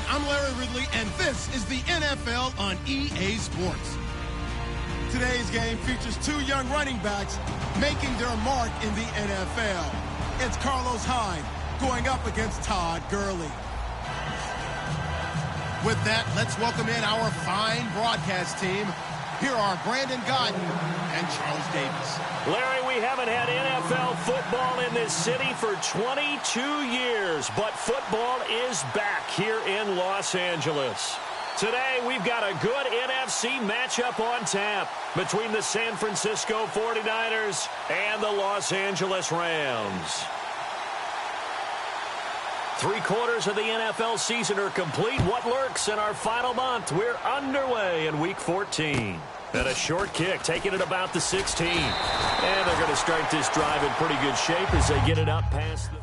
I'm Larry Ridley, and this is the NFL on EA Sports. Today's game features two young running backs making their mark in the NFL. It's Carlos Hyde going up against Todd Gurley. With that, let's welcome in our fine broadcast team. Here are Brandon Godden and Charles Davis. Larry, we haven't had NFL football in this city for 22 years, but football is back here in Los Angeles. Today, we've got a good NFC matchup on tap between the San Francisco 49ers and the Los Angeles Rams. 3/4 of the NFL season are complete. What lurks in our final month? We're underway in Week 14. And a short kick, taking it about the 16. And they're going to start this drive in pretty good shape as they get it up past the...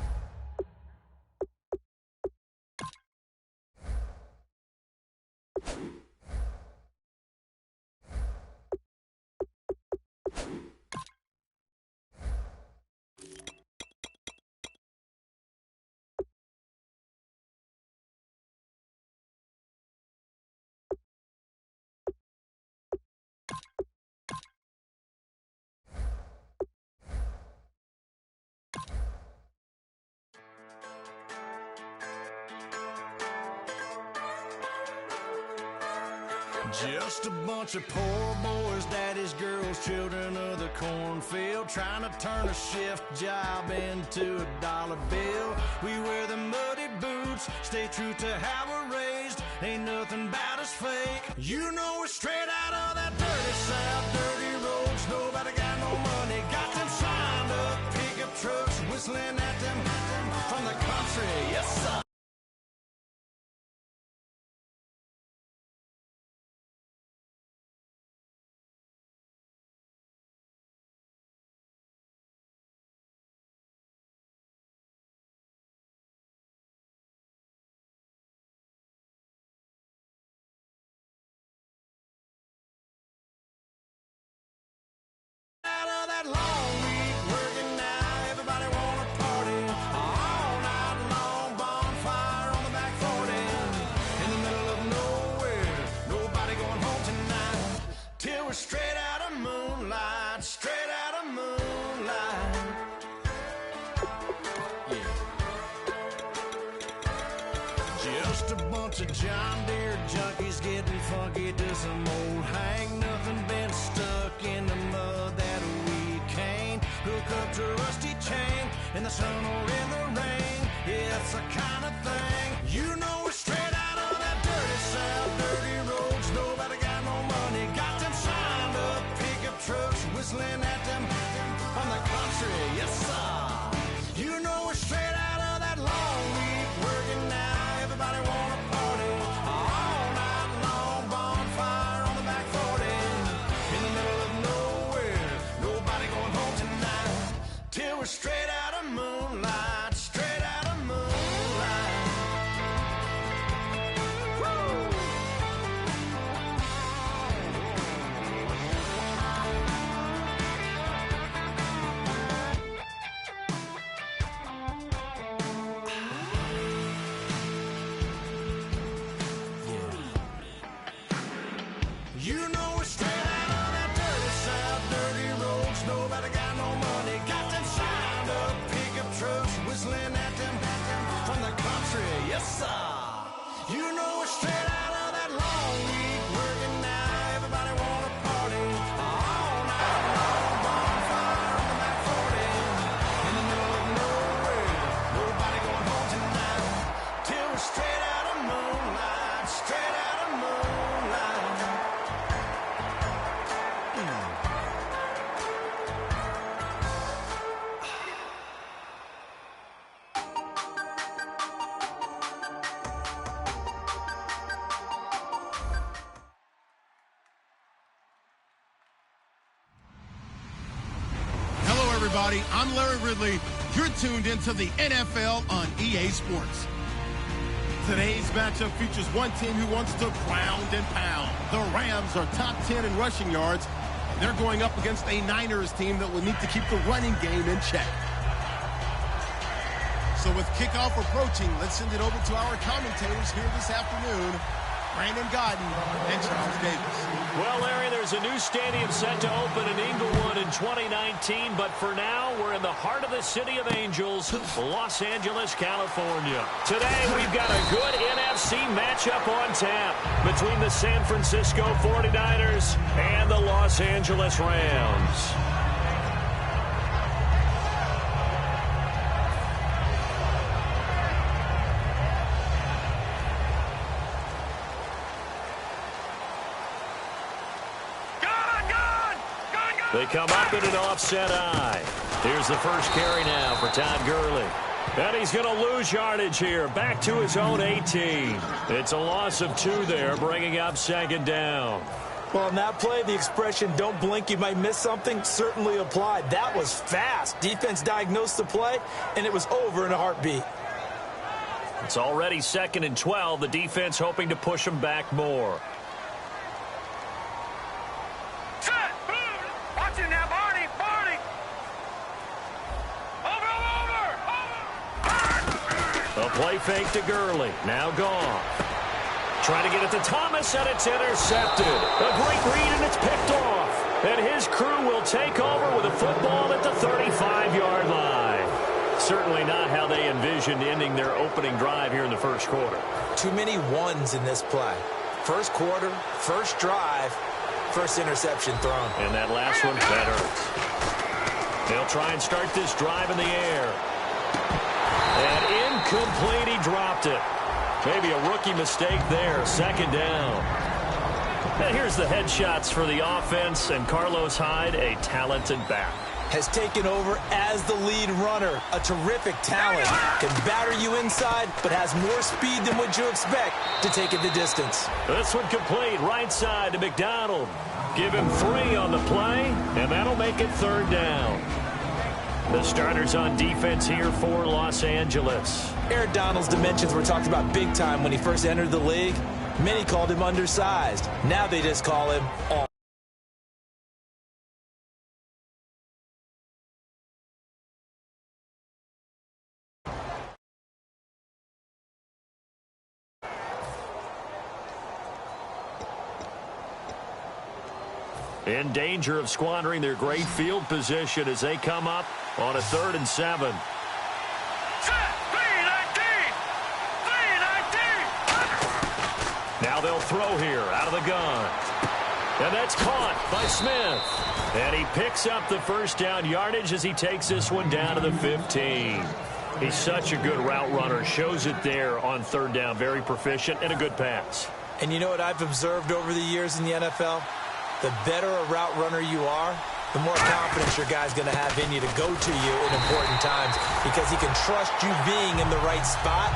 Just a bunch of poor boys, daddies, girls, children of the cornfield, trying to turn a shift job into a dollar bill. We wear the muddy boots, stay true to how we're raised. Ain't nothing about us fake. You know we're straight out of that dirty south, dirty roads. Nobody got no money, got them signed up pickup trucks, whistling at them from the country. Yes, sir. Straight out of moonlight, straight out of moonlight. Yeah. Just a bunch of John Deere junkies getting funky to some old hang. Nothing been stuck in the mud that we can't hook up to a rusty chain in the sun or in the rain. Yeah, it's the kind of thing. You know we're straight out of that dirty south, dirty roads. Nobody got no money, got them signed up pickup trucks, whistling at them from the country. Yes, sir. You know we're straight out of that long week working now. Everybody wanna party all night long. Bonfire on the back 40 in the middle of nowhere. Nobody going home tonight till we're straight out of moonlight, straight out of moonlight. Woo! You know we're straight out of that dirty south, dirty roads. Nobody got no money, got them signed up pickup trucks, whistling at them from the country. Yes, sir. You know we're straight out of that long week working now. Everybody wanna party all night long. Bonfire on the back 40 in the middle of nowhere. Nobody going home tonight till we're straight out of moonlight, straight out of moonlight. Hello, everybody. I'm Larry Ridley. You're tuned into the NFL on EA Sports. Today's matchup features one team who wants to ground and pound. The Rams are top 10 in rushing yards. They're going up against a Niners team that will need to keep the running game in check. So with kickoff approaching, let's send it over to our commentators here this afternoon, Brandon Godden and Charles Davis. Well, Larry, there's a new stadium set to open in Inglewood in 2019, but for now, we're in the heart of the city of angels, Los Angeles, California. Today, we've got a good NFC matchup on tap between the San Francisco 49ers and the Los Angeles Rams. They come up in an offset eye. Here's the first carry now for Todd Gurley. And he's going to lose yardage here. Back to his own 18. It's a loss of 2 there, bringing up second down. Well, on that play, the expression, don't blink, you might miss something, certainly applied. That was fast. Defense diagnosed the play, and it was over in a heartbeat. It's already 2nd and 12. The defense hoping to push them back more. A play fake to Gurley. Now gone. Trying to get it to Thomas, and it's intercepted. A great read, and it's picked off. And his crew will take over with a football at the 35-yard line. Certainly not how they envisioned ending their opening drive here in the first quarter. Too many ones in this play. First quarter, first drive, first interception thrown. And that last one, that hurts. They'll try and start this drive in the air. And incomplete, he dropped it. Maybe a rookie mistake there, second down. And here's the headshots for the offense, and Carlos Hyde, a talented back. Has taken over as the lead runner. A terrific talent. Can batter you inside, but has more speed than what you expect to take it the distance. This one complete, right side to McDonald. Give him 3 on the play, and that'll make it third down. The starters on defense here for Los Angeles. Aaron Donald's dimensions were talked about big time when he first entered the league. Many called him undersized. Now they just call him all. In danger of squandering their great field position as they come up on a 3rd and 7. Now they'll throw here out of the gun. And that's caught by Smith. And he picks up the first down yardage as he takes this one down to the 15. He's such a good route runner. Shows it there on 3rd down. Very proficient and a good pass. And you know what I've observed over the years in the NFL? The better a route runner you are, the more confidence your guy's going to have in you to go to you in important times because he can trust you being in the right spot,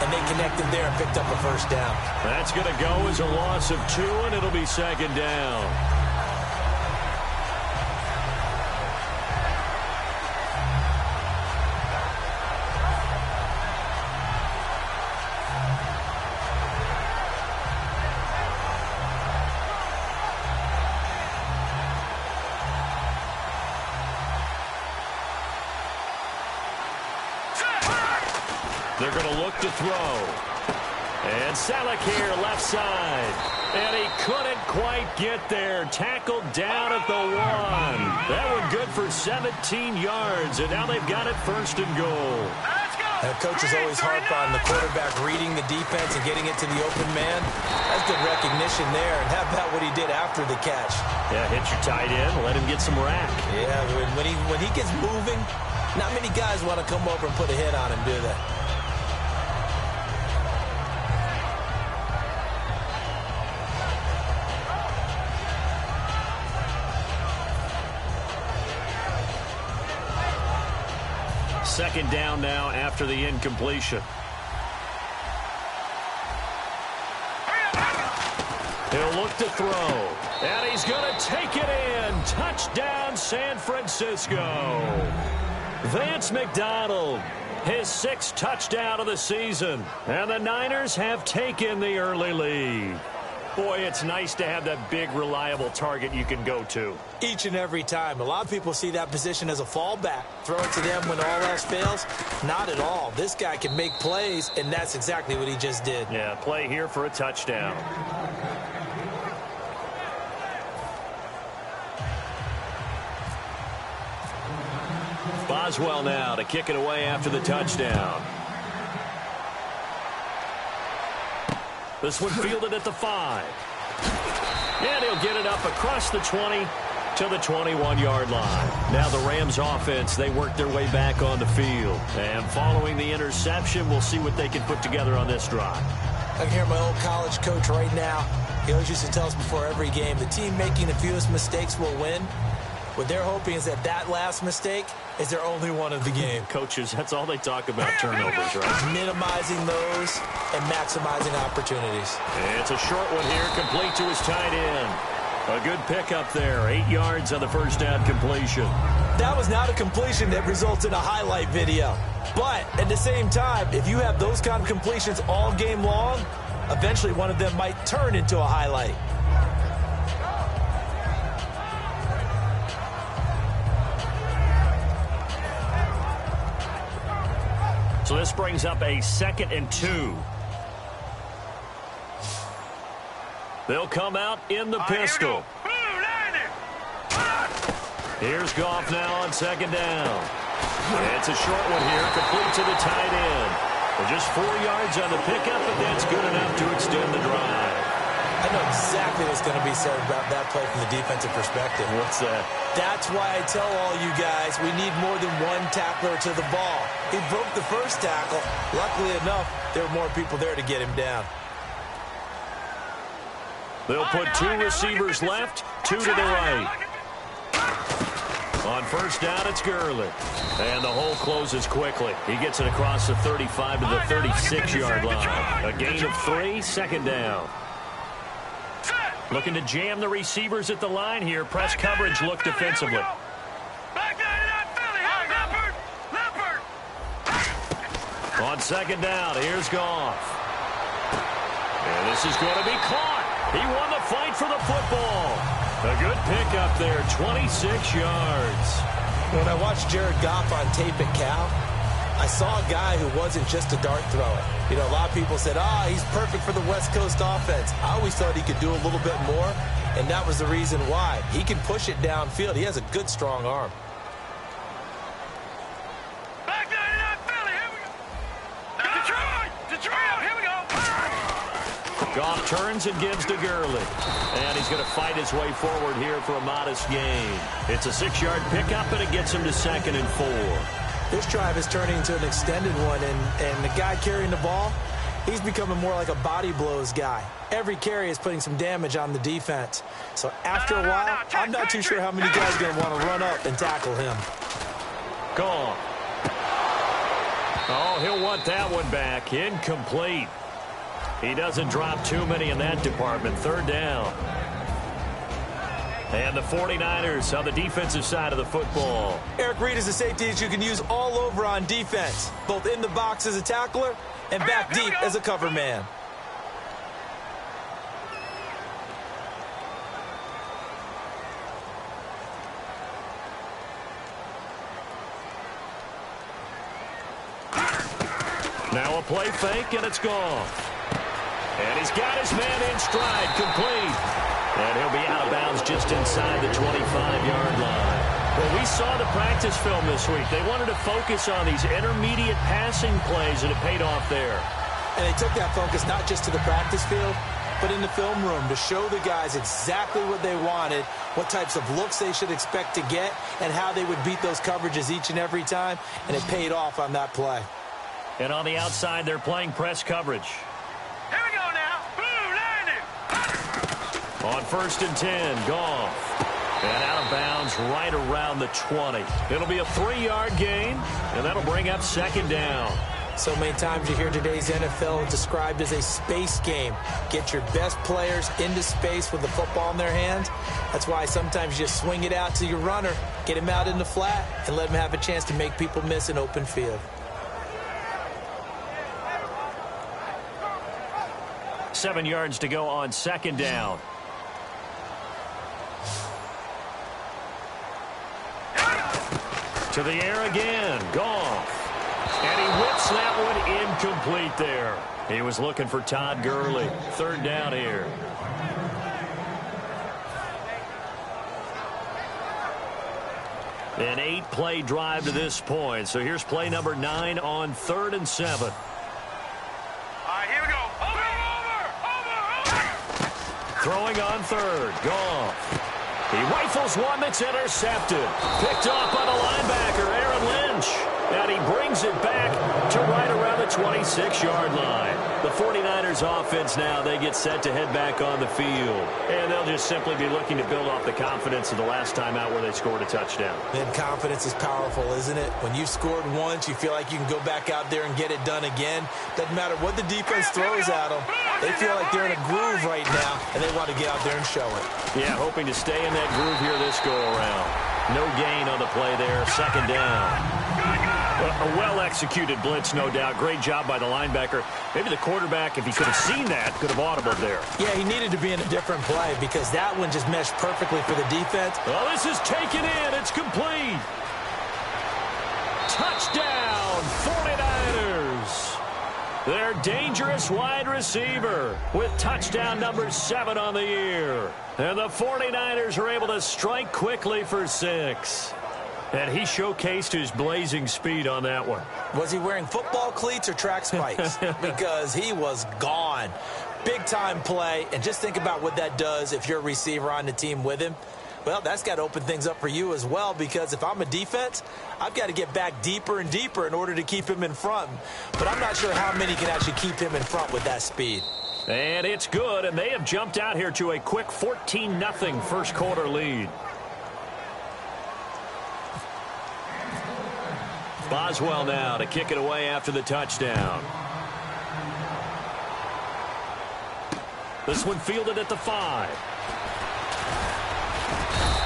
and they connected there and picked up a first down. That's going to go as a loss of 2, and it'll be second down. They're going to look to throw. And Salek here, left side. And he couldn't quite get there. Tackled down at the 1. That one good for 17 yards. And now they've got it 1st and goal. Coaches always harp on the quarterback reading the defense and getting it to the open man. That's good recognition there. And how about what he did after the catch? Yeah, hit your tight end. Let him get some rack. Yeah, when he gets moving, not many guys want to come over and put a hit on him, do they? Second down now after the incompletion. He'll look to throw. And he's going to take it in. Touchdown, San Francisco. Vance McDonald, his 6th touchdown of the season. And the Niners have taken the early lead. Boy, it's nice to have that big, reliable target you can go to. Each and every time. A lot of people see that position as a fallback. Throw it to them when all else fails. Not at all. This guy can make plays, and that's exactly what he just did. Yeah, play here for a touchdown. Boswell now to kick it away after the touchdown. This one fielded at the 5. And he'll get it up across the 20 to the 21-yard line. Now the Rams offense, they work their way back on the field. And following the interception, we'll see what they can put together on this drive. I can hear my old college coach right now. He always used to tell us before every game, the team making the fewest mistakes will win. What they're hoping is that last mistake is their only one of the game. Coaches, that's all they talk about, turnovers, right? Minimizing those and maximizing opportunities. It's a short one here, complete to his tight end. A good pickup there, 8 yards on the first down completion. That was not a completion that results in a highlight video. But at the same time, if you have those kind of completions all game long, eventually one of them might turn into a highlight. So this brings up a 2nd and 2. They'll come out in the pistol. Here's Goff now on 2nd down. It's a short one here, complete to the tight end. Just 4 yards on the pickup, but that's good enough to extend the drive. I know exactly what's going to be said about that play from the defensive perspective. What's that? That's why I tell all you guys we need more than one tackler to the ball. He broke the first tackle. Luckily enough, there were more people there to get him down. They'll put 2 receivers left, 2 to the right. On first down, it's Gurley. And the hole closes quickly. He gets it across the 35 to the 36-yard line. A gain of 3, 2nd down. Looking to jam the receivers at the line here. Press coverage look defensively. On 2nd down, here's Goff. And this is going to be caught. He won the fight for the football. A good pickup there, 26 yards. When I watched Jared Goff on tape at Cal, I saw a guy who wasn't just a dart thrower. You know, a lot of people said, he's perfect for the West Coast offense. I always thought he could do a little bit more, and that was the reason why. He can push it downfield. He has a good, strong arm. Back down in that Philly. Here we go. Detroit. Here we go. Goff turns and gives to Gurley. And he's going to fight his way forward here for a modest gain. It's a 6-yard pickup, and it gets him to 2nd and 4. This drive is turning into an extended one, and the guy carrying the ball, he's becoming more like a body blows guy. Every carry is putting some damage on the defense. So after a while, I'm not too sure how many guys are going to want to run up and tackle him. Gone. Oh, he'll want that one back. Incomplete. He doesn't drop too many in that department. 3rd down. And the 49ers on the defensive side of the football. Eric Reed is a safety that you can use all over on defense, both in the box as a tackler and back deep as a cover man. Now a play fake, and it's gone. And he's got his man in stride, complete. And he'll be out of bounds just inside the 25-yard line. Well, we saw the practice film this week. They wanted to focus on these intermediate passing plays, and it paid off there. And they took that focus not just to the practice field, but in the film room to show the guys exactly what they wanted, what types of looks they should expect to get, and how they would beat those coverages each and every time. And it paid off on that play. And on the outside, they're playing press coverage. Here we go now. On 1st and 10, Goff. And out of bounds right around the 20. It'll be a 3-yard gain, and that'll bring up 2nd down. So many times you hear today's NFL described as a space game. Get your best players into space with the football in their hands. That's why sometimes you swing it out to your runner, get him out in the flat, and let him have a chance to make people miss an open field. 7 yards to go on second down. To the air again. Goff. And he whips that one incomplete there. He was looking for Todd Gurley. Third down here. An 8-play drive to this point. So here's play number 9 on 3rd and 7. All right, here we go. Over. Throwing on 3rd. Goff. He rifles one that's intercepted. Picked off by the linebacker, Aaron Lynch. And he brings it back to right around the 26-yard line. The 49ers offense now, they get set to head back on the field. And they'll just simply be looking to build off the confidence of the last time out where they scored a touchdown. And confidence is powerful, isn't it? When you've scored once, you feel like you can go back out there and get it done again. Doesn't matter what the defense throws at them. They feel like they're in a groove right now, and they want to get out there and show it. Yeah, hoping to stay in that groove here this go-around. No gain on the play there, second down. A well-executed blitz, no doubt. Great job by the linebacker. Maybe the quarterback, if he could have seen that, could have audibled there. Yeah, he needed to be in a different play because that one just meshed perfectly for the defense. Well, this is taken in. It's complete. Touchdown, 49ers. Their dangerous wide receiver with touchdown number 7 on the year. And the 49ers are able to strike quickly for 6. And he showcased his blazing speed on that one. Was he wearing football cleats or track spikes? Because he was gone. Big-time play. And just think about what that does if you're a receiver on the team with him. Well, that's got to open things up for you as well, because if I'm a defense, I've got to get back deeper and deeper in order to keep him in front. But I'm not sure how many can actually keep him in front with that speed. And it's good, and they have jumped out here to a quick 14-0 first quarter lead. Boswell now to kick it away after the touchdown. This one fielded at the 5.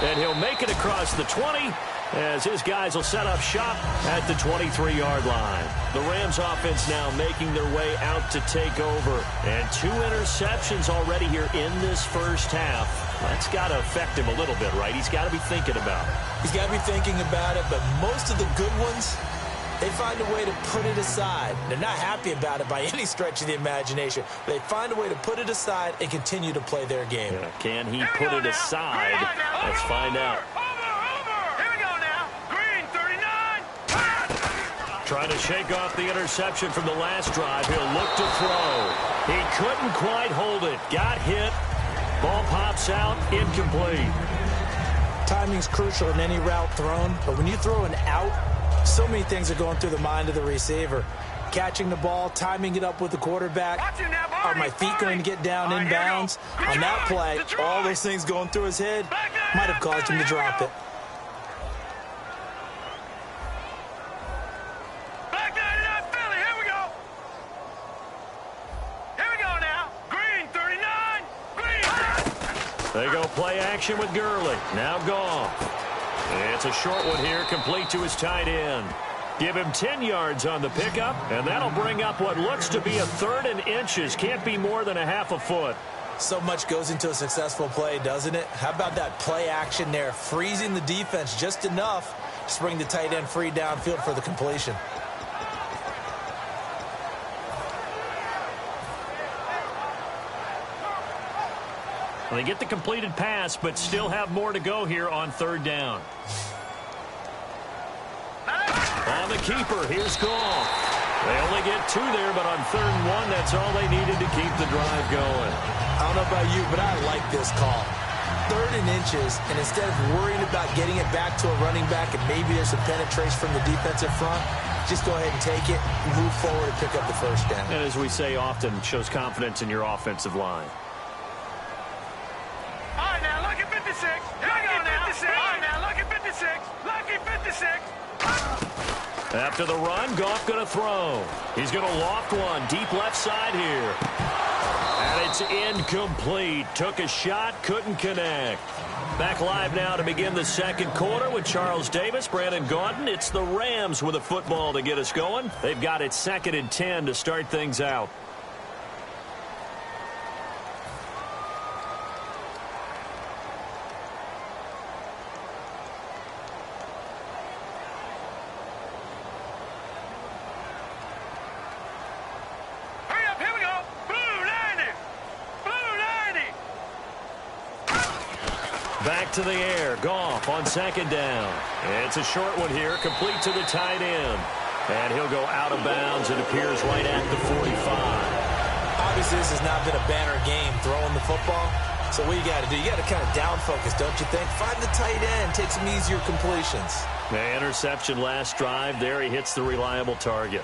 And he'll make it across the 20 as his guys will set up shop at the 23-yard line. The Rams offense now making their way out to take over. And 2 interceptions already here in this first half. That's got to affect him a little bit, right? He's got to be thinking about it. He's got to be thinking about it, but most of the good ones, they find a way to put it aside. They're not happy about it by any stretch of the imagination. They find a way to put it aside and continue to play their game. Yeah, can he put it aside? Let's find out. Here we go now. Green, 39. Trying to shake off the interception from the last drive. He'll look to throw. He couldn't quite hold it. Got hit. Ball pops out. Incomplete. Timing's crucial in any route thrown, but when you throw an out, so many things are going through the mind of the receiver. Catching the ball, timing it up with the quarterback. Are my feet going to get down inbounds? On that play, all those things going through his head might have caused him to drop it. Back 99, Philly. Here we go. Here we go now. Green, 39. Green. They go play action with Gurley. Now Goff. It's a short one here, complete to his tight end. Give him 10 yards on the pickup, and that'll bring up what looks to be a 3rd and inches. Can't be more than a half a foot. So much goes into a successful play, doesn't it? How about that play action there, freezing the defense just enough to bring the tight end free downfield for the completion. Well, they get the completed pass, but still have more to go here on 3rd down. On the keeper, here's Goff. They only get 2 there, but on 3rd and 1, that's all they needed to keep the drive going. I don't know about you, but I like this call. 3rd and inches, and instead of worrying about getting it back to a running back and maybe there's some penetration from the defensive front, just go ahead and take it, move forward, and pick up the first down. And as we say often, shows confidence in your offensive line. All right, now look at 56. Here we go now. 56. All right, now look at 56. Lucky 56. After the run, Goff going to throw. He's going to loft one deep left side here. And it's incomplete. Took a shot, couldn't connect. Back live now to begin the second quarter with Charles Davis, Brandon Gaudin. It's the Rams with a football to get us going. They've got it 2nd and 10 to start things out. back to the air. Goff on second down. It's a short one here, complete to the tight end. And he'll go out of bounds. It appears right at the 45. Obviously, this has not been a banner game throwing the football. So what you got to do, you got to kind of down focus, don't you think? Find the tight end, take some easier completions. The interception last drive. There he hits the reliable target.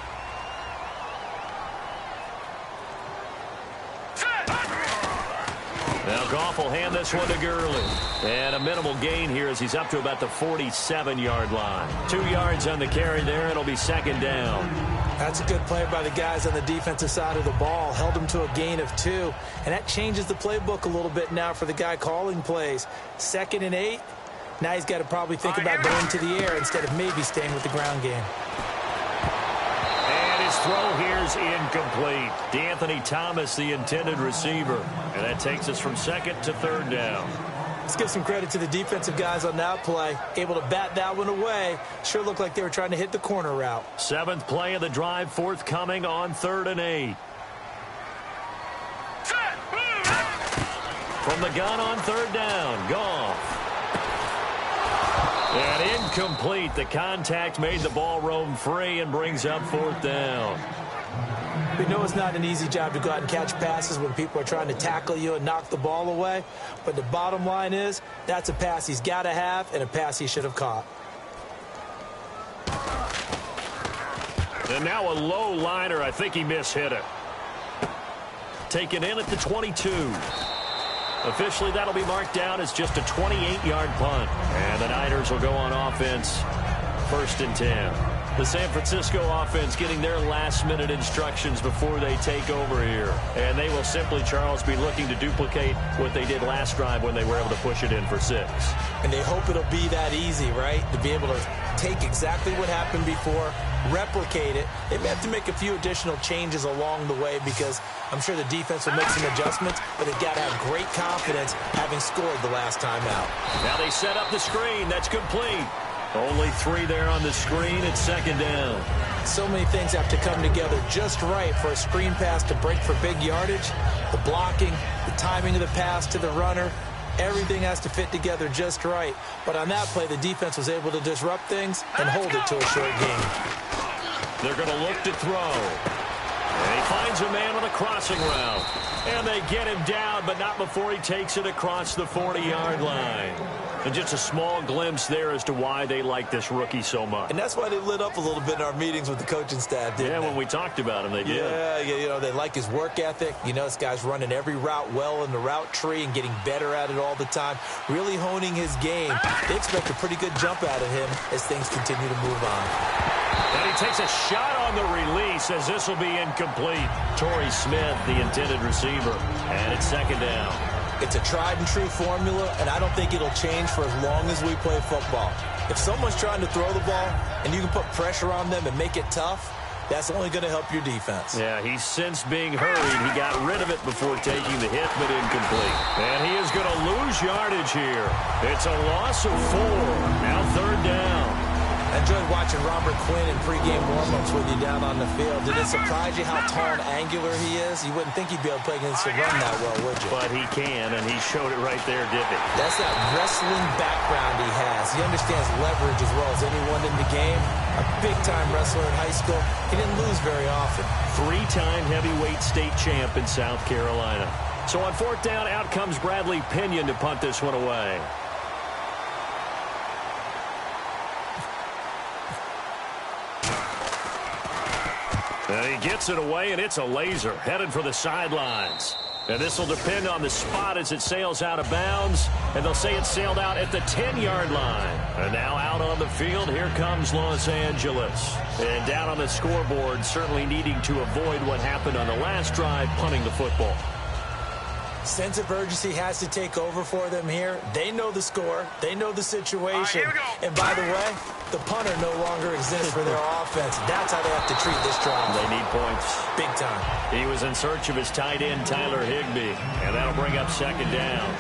Now Goff will hand this one to Gurley. And a minimal gain here as he's up to about the 47-yard line. 2 yards on the carry there. It'll be second down. That's a good play by the guys on the defensive side of the ball. Held him to a gain of 2. And that changes the playbook a little bit now for the guy calling plays. 2nd and 8. Now he's got to probably think about going to the air instead of maybe staying with the ground game. And his throw here's incomplete. DeAnthony Thomas, the intended receiver. And that takes us from 2nd to 3rd down. Let's give some credit to the defensive guys on that play. Able to bat that one away. Sure looked like they were trying to hit the corner route. 7th play of the drive, forthcoming on 3rd and 8. From the gun on 3rd down, Goff. And incomplete. The contact made the ball roam free and brings up 4th down. We know it's not an easy job to go out and catch passes when people are trying to tackle you and knock the ball away. But the bottom line is, that's a pass he's got to have and a pass he should have caught. And now a low liner. I think he mishit it. Taken in at the 22. Officially, that'll be marked down as just a 28-yard punt. And the Niners will go on offense. 1st and 10. The San Francisco offense getting their last-minute instructions before they take over here. And they will simply, Charles, be looking to duplicate what they did last drive when they were able to push it in for 6. And they hope it'll be that easy, right? To be able to take exactly what happened before, replicate it. They may have to make a few additional changes along the way because I'm sure the defense will make some adjustments, but they've got to have great confidence having scored the last time out. Now they set up the screen. That's complete. Only 3 there on the screen at 2nd down. So many things have to come together just right for a screen pass to break for big yardage. The blocking, the timing of the pass to the runner, everything has to fit together just right. But on that play, the defense was able to disrupt things and hold it to a short game. They're going to look to throw. And he finds a man on a crossing route. And they get him down, but not before he takes it across the 40-yard line. And just a small glimpse there as to why they like this rookie so much. And that's why they lit up a little bit in our meetings with the coaching staff, didn't they? When we talked about him, they did. Yeah, you know, they like his work ethic. You know, this guy's running every route well in the route tree and getting better at it all the time, really honing his game. They expect a pretty good jump out of him as things continue to move on. And he takes a shot on the release as this will be incomplete. Torrey Smith, the intended receiver, and it's 2nd down. It's a tried-and-true formula, and I don't think it'll change for as long as we play football. If someone's trying to throw the ball and you can put pressure on them and make it tough, that's only going to help your defense. Yeah, he's since being hurried. He got rid of it before taking the hit, but incomplete. And he is going to lose yardage here. It's a loss of 4. Now 3rd down. I enjoyed watching Robert Quinn in pregame warm-ups with you down on the field. Did it surprise you how tall and angular he is? You wouldn't think he'd be able to play against the run that well, would you? But he can, and he showed it right there, didn't he? That's that wrestling background he has. He understands leverage as well as anyone in the game. A big-time wrestler in high school. He didn't lose very often. 3-time heavyweight state champ in South Carolina. So on 4th down, out comes Bradley Pinion to punt this one away. And he gets it away, and it's a laser headed for the sidelines. And this will depend on the spot as it sails out of bounds. And they'll say it sailed out at the 10-yard line. And now out on the field, here comes Los Angeles. And down on the scoreboard, certainly needing to avoid what happened on the last drive, punting the football. Sense of urgency has to take over for them here. They know the score. They know the situation. And by the way, the punter no longer exists for their offense. That's how they have to treat this drive. They need points. Big time. He was in search of his tight end, Tyler Higbee. And that'll bring up 2nd down.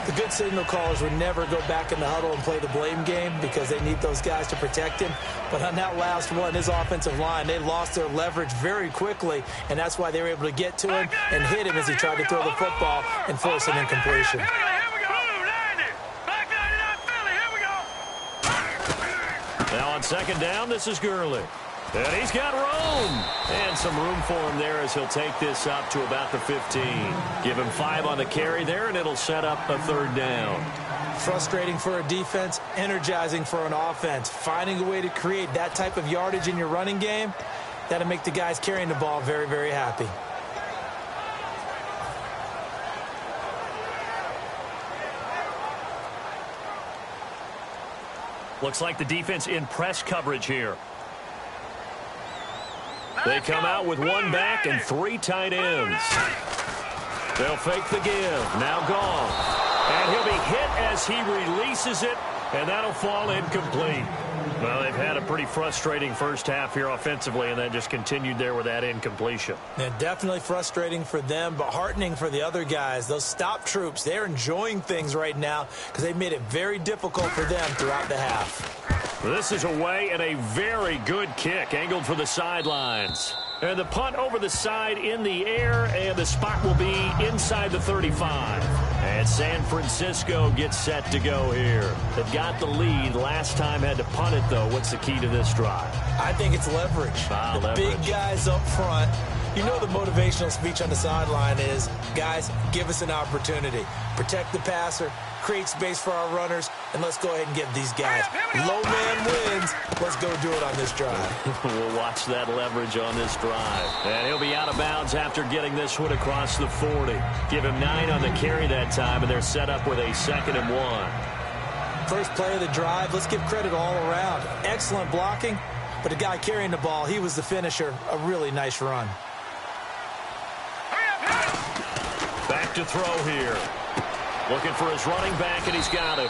The good signal callers would never go back in the huddle and play the blame game because they need those guys to protect him. But on that last one, his offensive line, they lost their leverage very quickly, and that's why they were able to get to him and hit him as he tried to throw the football and force an incompletion. Here we go. Back 99. On second down, this is Gurley. And he's got room. And some room for him there as he'll take this up to about the 15. Give him 5 on the carry there, and it'll set up a third down. Frustrating for a defense, energizing for an offense. Finding a way to create that type of yardage in your running game, that'll make the guys carrying the ball very, very happy. Looks like the defense in press coverage here. They come out with 1 back and 3 tight ends. They'll fake the give. Now Goff. And he'll be hit as he releases it, and that'll fall incomplete. Well, they've had a pretty frustrating first half here offensively, and then just continued there with that incompletion. Yeah, definitely frustrating for them, but heartening for the other guys. Those stop troops, they're enjoying things right now because they made it very difficult for them throughout the half. This is away and a very good kick, angled for the sidelines. And the punt over the side in the air, and the spot will be inside the 35. And San Francisco gets set to go here. They've got the lead. Last time had to punt it, though. What's the key to this drive? I think it's leverage. The big guys up front. You know the motivational speech on the sideline is, guys, give us an opportunity. Protect the passer, create space for our runners, and let's go ahead and give these guys. Low man wins. Let's go do it on this drive. We'll watch that leverage on this drive. And he'll be out of bounds after getting this one across the 40. Give him 9 on the carry that time, and they're set up with a 2nd and 1. First play of the drive, let's give credit all around. Excellent blocking, but the guy carrying the ball, he was the finisher. A really nice run. Back to throw here. Looking for his running back, and he's got it.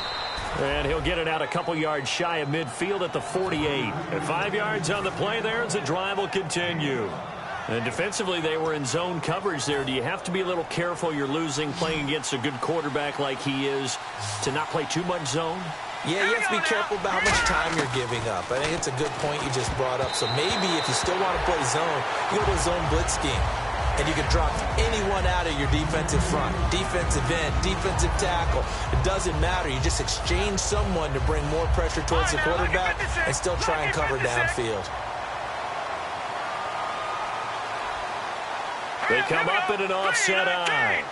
And he'll get it out a couple yards shy of midfield at the 48. And 5 yards on the play there as the drive will continue. And defensively, they were in zone coverage there. Do you have to be a little careful you're losing playing against a good quarterback like he is to not play too much zone? Yeah, you have to be careful about how much time you're giving up. I think it's a good point you just brought up. So maybe if you still want to play zone, you go to a zone blitz scheme. And you can drop anyone out of your defensive front, defensive end, defensive tackle. It doesn't matter. You just exchange someone to bring more pressure towards the quarterback and still try and cover downfield. They come up in an offset eye.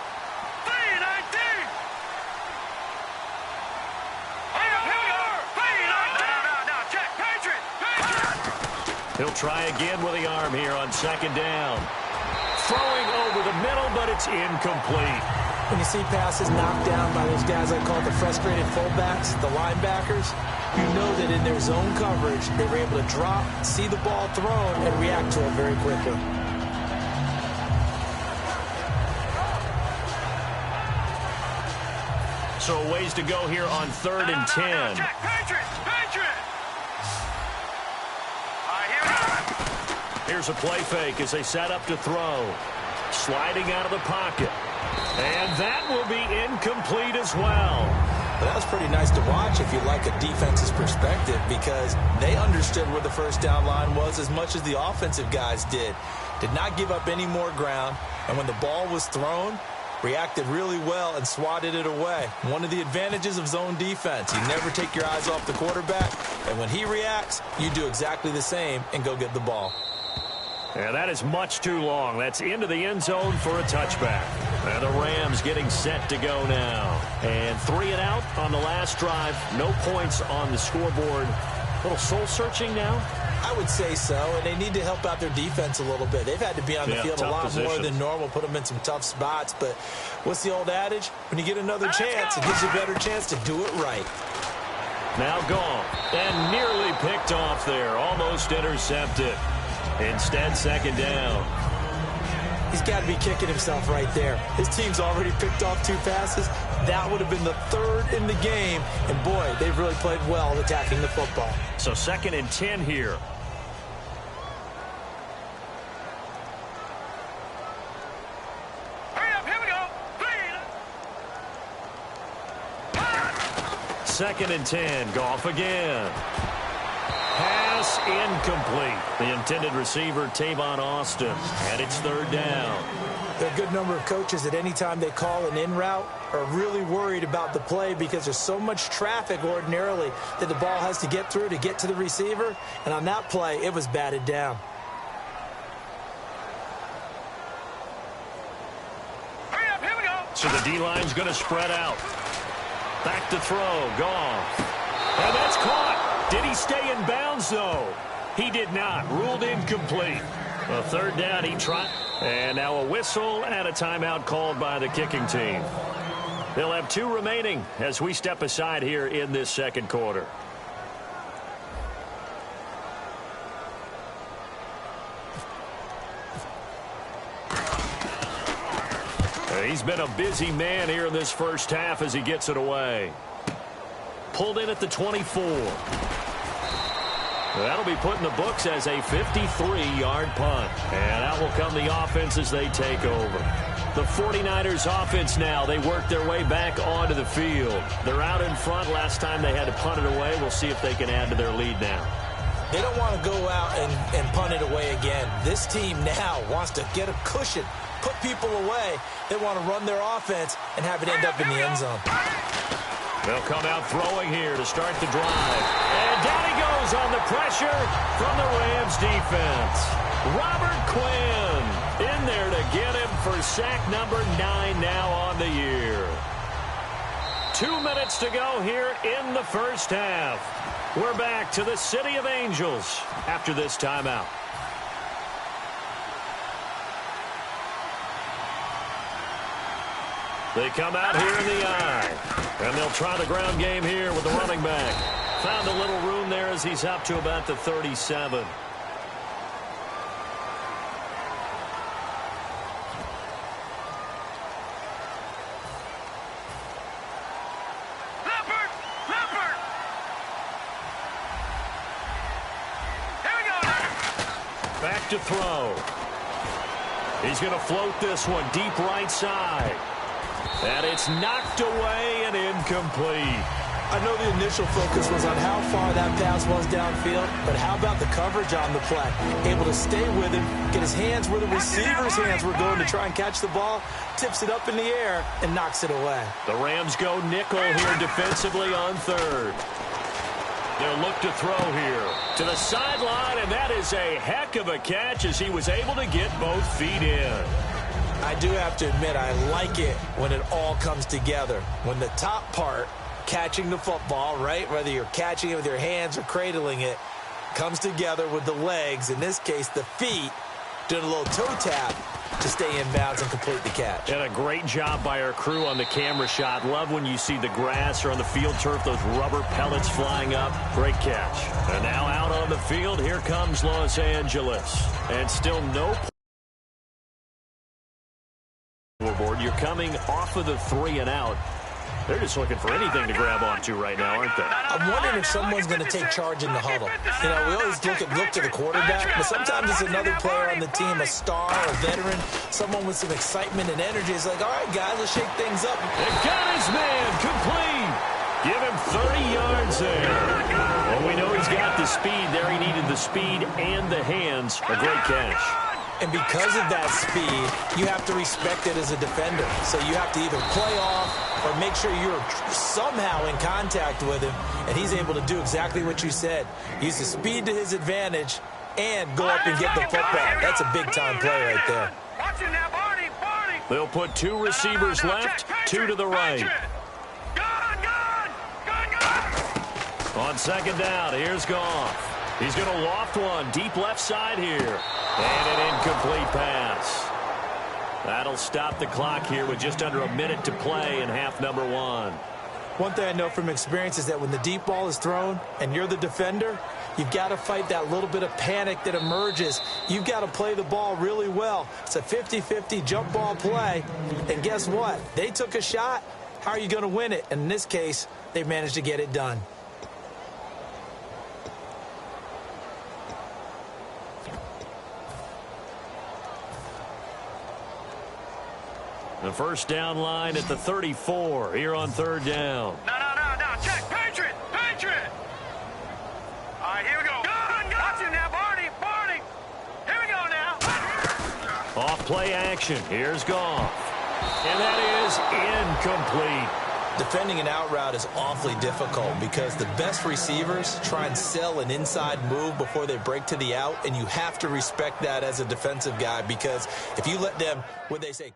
He'll try again with the arm here on 2nd down. Throwing over the middle, but it's incomplete. When you see passes knocked down by those guys I call the frustrated fullbacks, the linebackers, you know that in their zone coverage, they were able to drop, see the ball thrown, and react to it very quickly. So a ways to go here on 3rd and 10. Here's a play fake as they set up to throw. Sliding out of the pocket. And that will be incomplete as well. Well, that was pretty nice to watch if you like a defense's perspective because they understood where the first down line was as much as the offensive guys did. Did not give up any more ground. And when the ball was thrown, reacted really well and swatted it away. One of the advantages of zone defense, you never take your eyes off the quarterback. And when he reacts, you do exactly the same and go get the ball. Yeah, that is much too long. That's into the end zone for a touchback. And the Rams getting set to go now. And 3 and out on the last drive. No points on the scoreboard. A little soul-searching now? I would say so, and they need to help out their defense a little bit. They've had to be on the field a lot more than normal, put them in some tough spots. But what's the old adage? When you get another chance, it gives you a better chance to do it right. Now gone. And nearly picked off there. Almost intercepted. Instead, 2nd down. He's got to be kicking himself right there. His team's already picked off 2 passes. That would have been the 3rd in the game. And, boy, they've really played well attacking the football. So 2nd and 10 here. Hurry up, here we go. 2nd and 10. Goff again. Pass incomplete. The intended receiver, Tavon Austin. And it's 3rd down. There are a good number of coaches that any time they call an in route are really worried about the play because there's so much traffic ordinarily that the ball has to get through to get to the receiver. And on that play, it was batted down. Hurry up, here we go. So the D-line's going to spread out. Back to throw. Goff. And that's caught. Did he stay in bounds, though? He did not. Ruled incomplete. A third down, he tried. And now a whistle and a timeout called by the kicking team. They'll have 2 remaining as we step aside here in this second quarter. He's been a busy man here in this first half as he gets it away. Pulled in at the 24. That'll be put in the books as a 53-yard punt. And out will come the offense as they take over. The 49ers offense now, they work their way back onto the field. They're out in front. Last time they had to punt it away. We'll see if they can add to their lead now. They don't want to go out and punt it away again. This team now wants to get a cushion, put people away. They want to run their offense and have it end up in the end zone. They'll come out throwing here to start the drive. And down he goes on the pressure from the Rams defense. Robert Quinn in there to get him for sack number 9 now on the year. 2 minutes to go here in the first half. We're back to the City of Angels after this timeout. They come out here in the eye, and they'll try the ground game here with the running back. Found a little room there as he's up to about the 37. Back to throw. He's going to float this one deep right side. And it's knocked away and incomplete. I know the initial focus was on how far that pass was downfield, but how about the coverage on the play? Able to stay with him, get his hands where the receiver's hands were going to try and catch the ball, tips it up in the air, and knocks it away. The Rams go nickel here defensively on third. They'll look to throw here to the sideline, and that is a heck of a catch as he was able to get both feet in. I do have to admit, I like it when it all comes together. When the top part, catching the football, right, whether you're catching it with your hands or cradling it, comes together with the legs, in this case the feet, doing a little toe tap to stay in bounds and complete the catch. And a great job by our crew on the camera shot. Love when you see the grass or on the field turf, those rubber pellets flying up. Great catch. And now out on the field, here comes Los Angeles. And still no board. You're coming off of the 3 and out. They're just looking for anything to grab onto right now, aren't they? I'm wondering if someone's going to take charge in the huddle. You know, we always look to the quarterback, but sometimes it's another player on the team, a star, a veteran, someone with some excitement and energy. It's like, all right, guys, let's shake things up. They got his man complete. Give him 30 yards there. Well, we know he's got the speed there. He needed the speed and the hands. A great catch. And because of that speed, you have to respect it as a defender. So you have to either play off or make sure you're somehow in contact with him. And he's able to do exactly what you said. Use the speed to his advantage and go up and get the football. That's a big-time play right there. They'll put 2 receivers left, 2 to the right. On second down, here's Goff. He's going to loft one deep left side here. And an incomplete pass. That'll stop the clock here with just under a minute to play in half number 1. One thing I know from experience is that when the deep ball is thrown and you're the defender, you've got to fight that little bit of panic that emerges. You've got to play the ball really well. It's a 50-50 jump ball play. And guess what? They took a shot. How are you going to win it? And in this case, they managed to get it done. The first down line at the 34 here on third down. No. Check. Patriot. All right, here we go. Gun. Watch it now, Barney. Here we go now. Off play action. Here's Goff. And that is incomplete. Defending an out route is awfully difficult because the best receivers try and sell an inside move before they break to the out, and you have to respect that as a defensive guy because if you let them, what they say...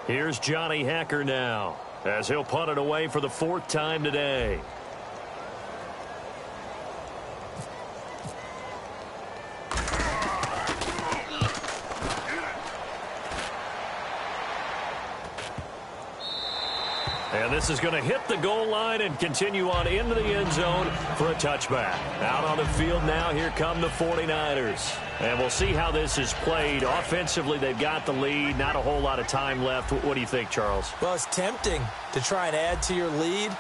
Here's Johnny Hacker now, as he'll punt it away for the 4th time today. And this is going to hit the goal line and continue on into the end zone for a touchback. Out on the field now, here come the 49ers. And we'll see how this is played. Offensively, they've got the lead. Not a whole lot of time left. What do you think, Charles? Well, it's tempting to try and add to your lead,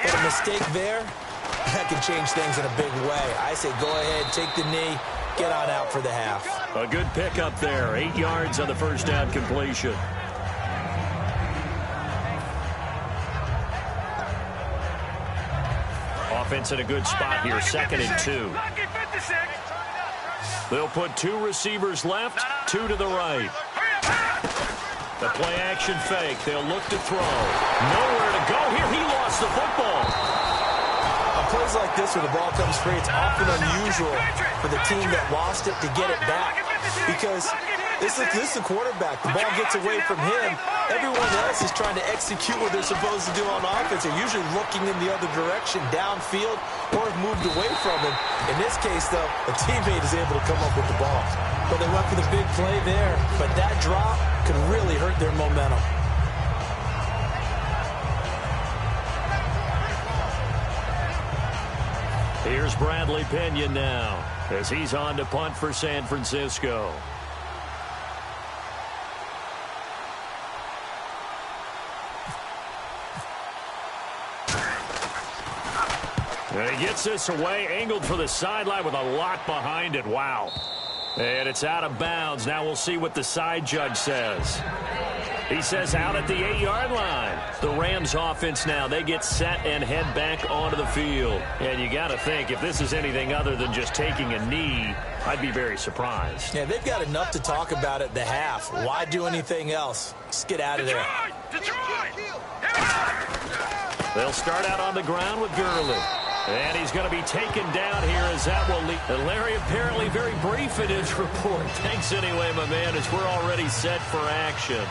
but a mistake there, that can change things in a big way. I say go ahead, take the knee, get on out for the half. A good pickup there. 8 yards on the first down completion. Offense in a good spot here, 2nd and 2. They'll put 2 receivers left, 2 to the right. The play action fake. They'll look to throw. Nowhere to go here. He lost the football. On plays like this where the ball comes free, it's often unusual for the team that lost it to get it back because this is the quarterback. The ball gets away from him. Everyone else is trying to execute what they're supposed to do on offense. They're usually looking in the other direction, downfield, or have moved away from him. In this case, though, a teammate is able to come up with the ball. But they went for the big play there. But that drop could really hurt their momentum. Here's Bradley Pinion now as he's on to punt for San Francisco. And he gets this away, angled for the sideline with a lot behind it. Wow. And it's out of bounds. Now we'll see what the side judge says. He says out at the 8-yard line. The Rams offense now, they get set and head back onto the field. And you got to think, if this is anything other than just taking a knee, I'd be very surprised. Yeah, they've got enough to talk about at the half. Why do anything else? Just get out of there. They'll start out on the ground with Gurley. And he's going to be taken down here as that will lead. And Larry apparently very brief in his report. Thanks anyway, my man, as we're already set for action.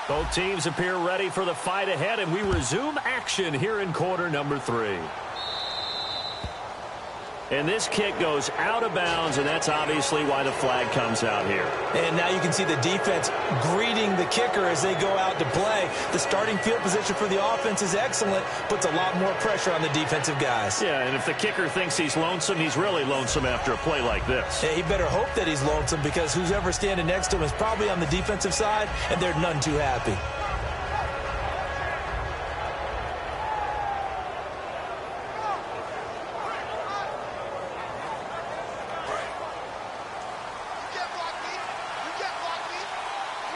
Both teams appear ready for the fight ahead, and we resume action here in quarter number 3. And this kick goes out of bounds, and that's obviously why the flag comes out here. And now you can see the defense greeting the kicker as they go out to play. The starting field position for the offense is excellent, puts a lot more pressure on the defensive guys. Yeah, and if the kicker thinks he's lonesome, he's really lonesome after a play like this. Yeah, he better hope that he's lonesome, because who's ever standing next to him is probably on the defensive side, and they're none too happy.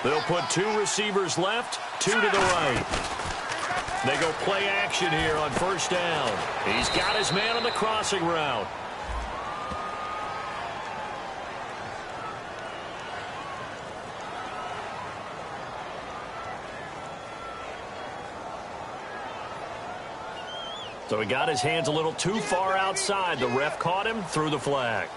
They'll put 2 receivers left, 2 to the right. They go play action here on first down. He's got his man on the crossing route. So he got his hands a little too far outside. The ref caught him, threw the flag.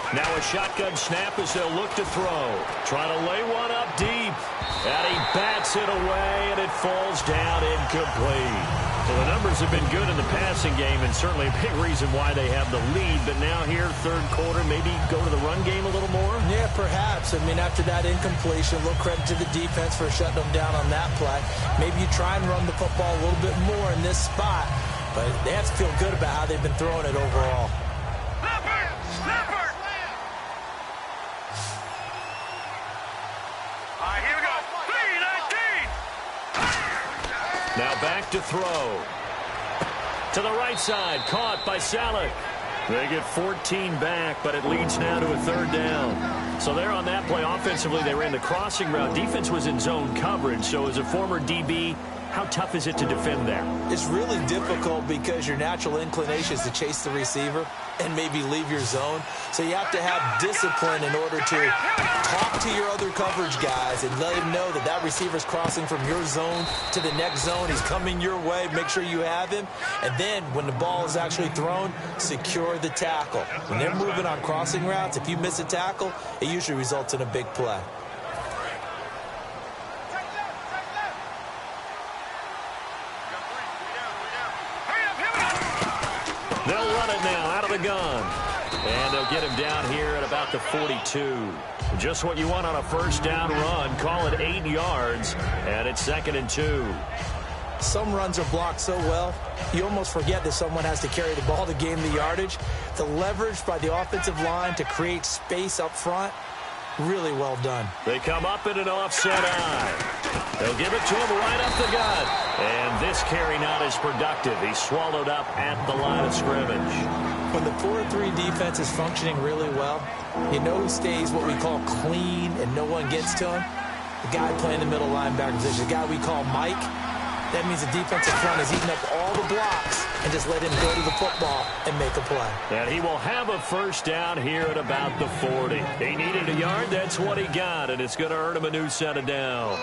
Now a shotgun snap as they'll look to throw. Trying to lay one up deep. And he bats it away, and it falls down incomplete. So the numbers have been good in the passing game, and certainly a big reason why they have the lead. But now here, third quarter, maybe go to the run game a little more? Yeah, perhaps. I mean, after that incompletion, a little credit to the defense for shutting them down on that play. Maybe you try and run the football a little bit more in this spot. But they have to feel good about how they've been throwing it overall. Now back to throw. To the right side, caught by Salek. They get 14 back, but it leads now to a third down. So there on that play, offensively, they ran the crossing route. Defense was in zone coverage, so as a former DB, how tough is it to defend that? It's really difficult because your natural inclination is to chase the receiver and maybe leave your zone. So you have to have discipline in order to talk to your other coverage coverage guys and let him know that that receiver's crossing from your zone to the next zone. He's coming your way. Make sure you have him. And then when the ball is actually thrown, secure the tackle. When they're moving on crossing routes, if you miss a tackle, it usually results in a big play. They'll run it now out of the gun. And they'll get him down here at about the 42. Just what you want on a first down run. Call it 8 yards, and it's 2nd and 2. Some runs are blocked so well, you almost forget that someone has to carry the ball to gain the yardage. The leverage by the offensive line to create space up front, really well done. They come up in an offset eye. They'll give it to him right up the gut. And this carry not as productive. He's swallowed up at the line of scrimmage. When the 4-3 defense is functioning really well, you know who stays what we call clean and no one gets to him? The guy playing the middle linebacker position, the guy we call Mike. That means the defensive front is eating up all the blocks and just let him go to the football and make a play. And he will have a first down here at about the 40. He needed a yard. That's what he got, and it's going to earn him a new set of downs.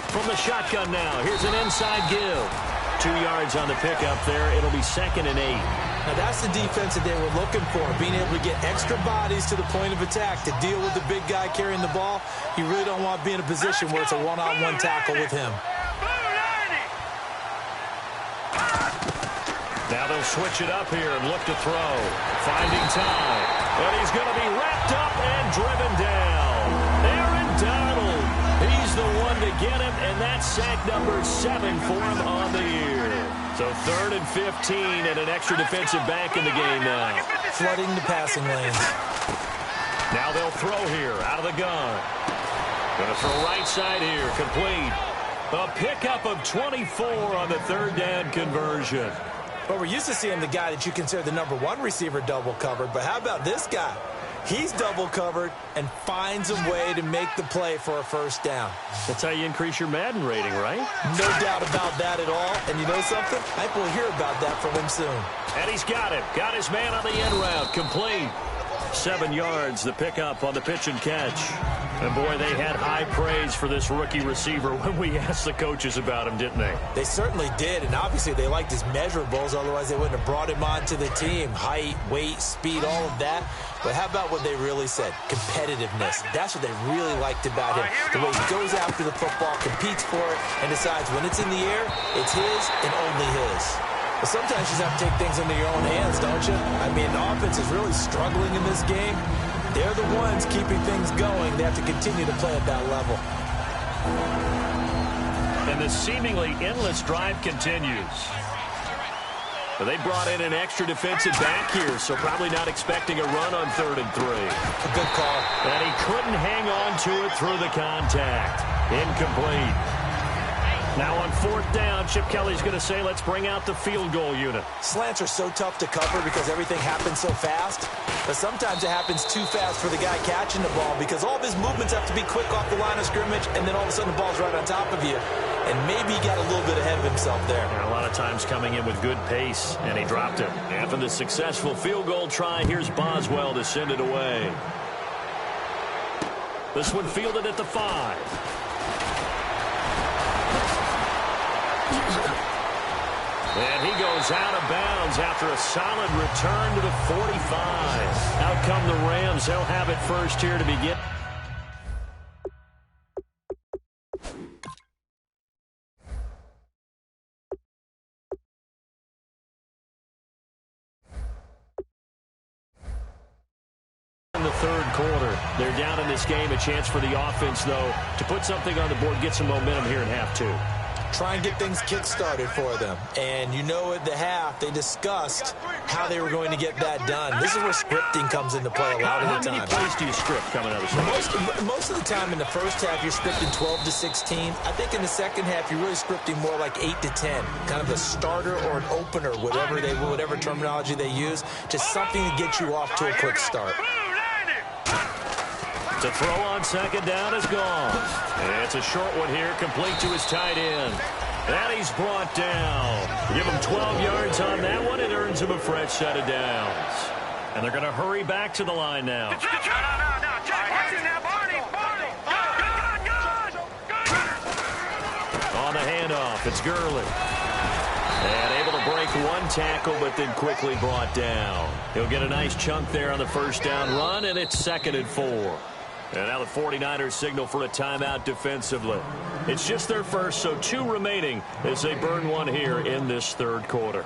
From the shotgun now, here's an inside give. 2 yards on the pickup there. It'll be 2nd and 8. Now that's the defense that they were looking for, being able to get extra bodies to the point of attack to deal with the big guy carrying the ball. You really don't want to be in a position where it's a one-on-one tackle with him. Now they'll switch it up here and look to throw. Finding time. And he's going to be wrapped up and driven down. Aaron Donald. He's the one to get him, and that's sack number 7 for him on the year. So 3rd and 15 and an extra defensive back in the game now. Flooding the passing lanes. Now they'll throw here out of the gun. Going to throw right side here, complete. A pickup of 24 on the 3rd down conversion. Well, we're used to seeing the guy that you consider the number 1 receiver double covered, but how about this guy? He's double covered and finds a way to make the play for a first down. That's how you increase your Madden rating, right? No doubt about that at all. And you know something? I think we'll hear about that from him soon. And he's got it. Got his man on the end route. Complete. 7 yards, the pickup on the pitch and catch. And, boy, they had high praise for this rookie receiver when we asked the coaches about him, didn't they? They certainly did, and obviously they liked his measurables. Otherwise, they wouldn't have brought him onto the team. Height, weight, speed, all of that. But how about what they really said? Competitiveness. That's what they really liked about him. The way he goes after the football, competes for it, and decides when it's in the air, it's his and only his. But sometimes you just have to take things into your own hands, don't you? I mean, the offense is really struggling in this game. They're the ones keeping things going. They have to continue to play at that level. And the seemingly endless drive continues. But they brought in an extra defensive back here, so probably not expecting a run on 3rd and 3. A good call. And he couldn't hang on to it through the contact. Incomplete. Now on 4th down, Chip Kelly's going to say, let's bring out the field goal unit. Slants are so tough to cover because everything happens so fast. But sometimes it happens too fast for the guy catching the ball because all of his movements have to be quick off the line of scrimmage, and then all of a sudden the ball's right on top of you. And maybe he got a little bit ahead of himself there. And a lot of times coming in with good pace, and he dropped it. After the successful field goal try, here's Boswell to send it away. This one fielded at the 5. And he goes out of bounds after a solid return to the 45. Out come the Rams. They'll have it first here to begin. In the 3rd quarter, they're down in this game. A chance for the offense, though, to put something on the board, get some momentum here in half 2. Try and get things kick-started for them. And you know at the half, they discussed how they were going to get that done. This is where scripting comes into play a lot of the time. How many plays do you script coming out of the second? Most of the time in the first half, you're scripting 12 to 16. I think in the second half, you're really scripting more like 8 to 10. Kind of a starter or an opener, whatever terminology they use. Just something to get you off to a quick start. To throw on 2nd down is gone. It's a short one here, complete to his tight end. And he's brought down. Give him 12 yards on that one. It earns him a fresh set of downs. And they're going to hurry back to the line now. No. Check. Watch it now, Barney. Good. On the handoff, it's Gurley. And able to break one tackle, but then quickly brought down. He'll get a nice chunk there on the first down run, and it's 2nd and 4. And now the 49ers signal for a timeout defensively. It's just their first, so 2 remaining as they burn one here in this third quarter.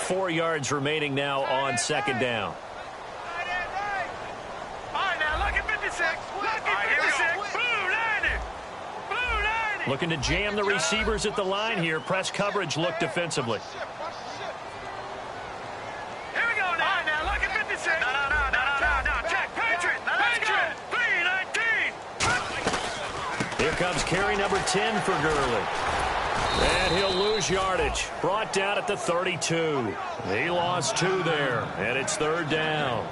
Four yards remaining now on 2nd down. All right, now look at 56. Blue 90. Looking to jam the receivers at the line here. Press coverage look defensively. Here we go now. All right, now look at 56. No. Check. Patriot. P19. Here comes carry number 10 for Gurley. And he'll lose yardage. Brought down at the 32. He lost 2 there, and it's 3rd down.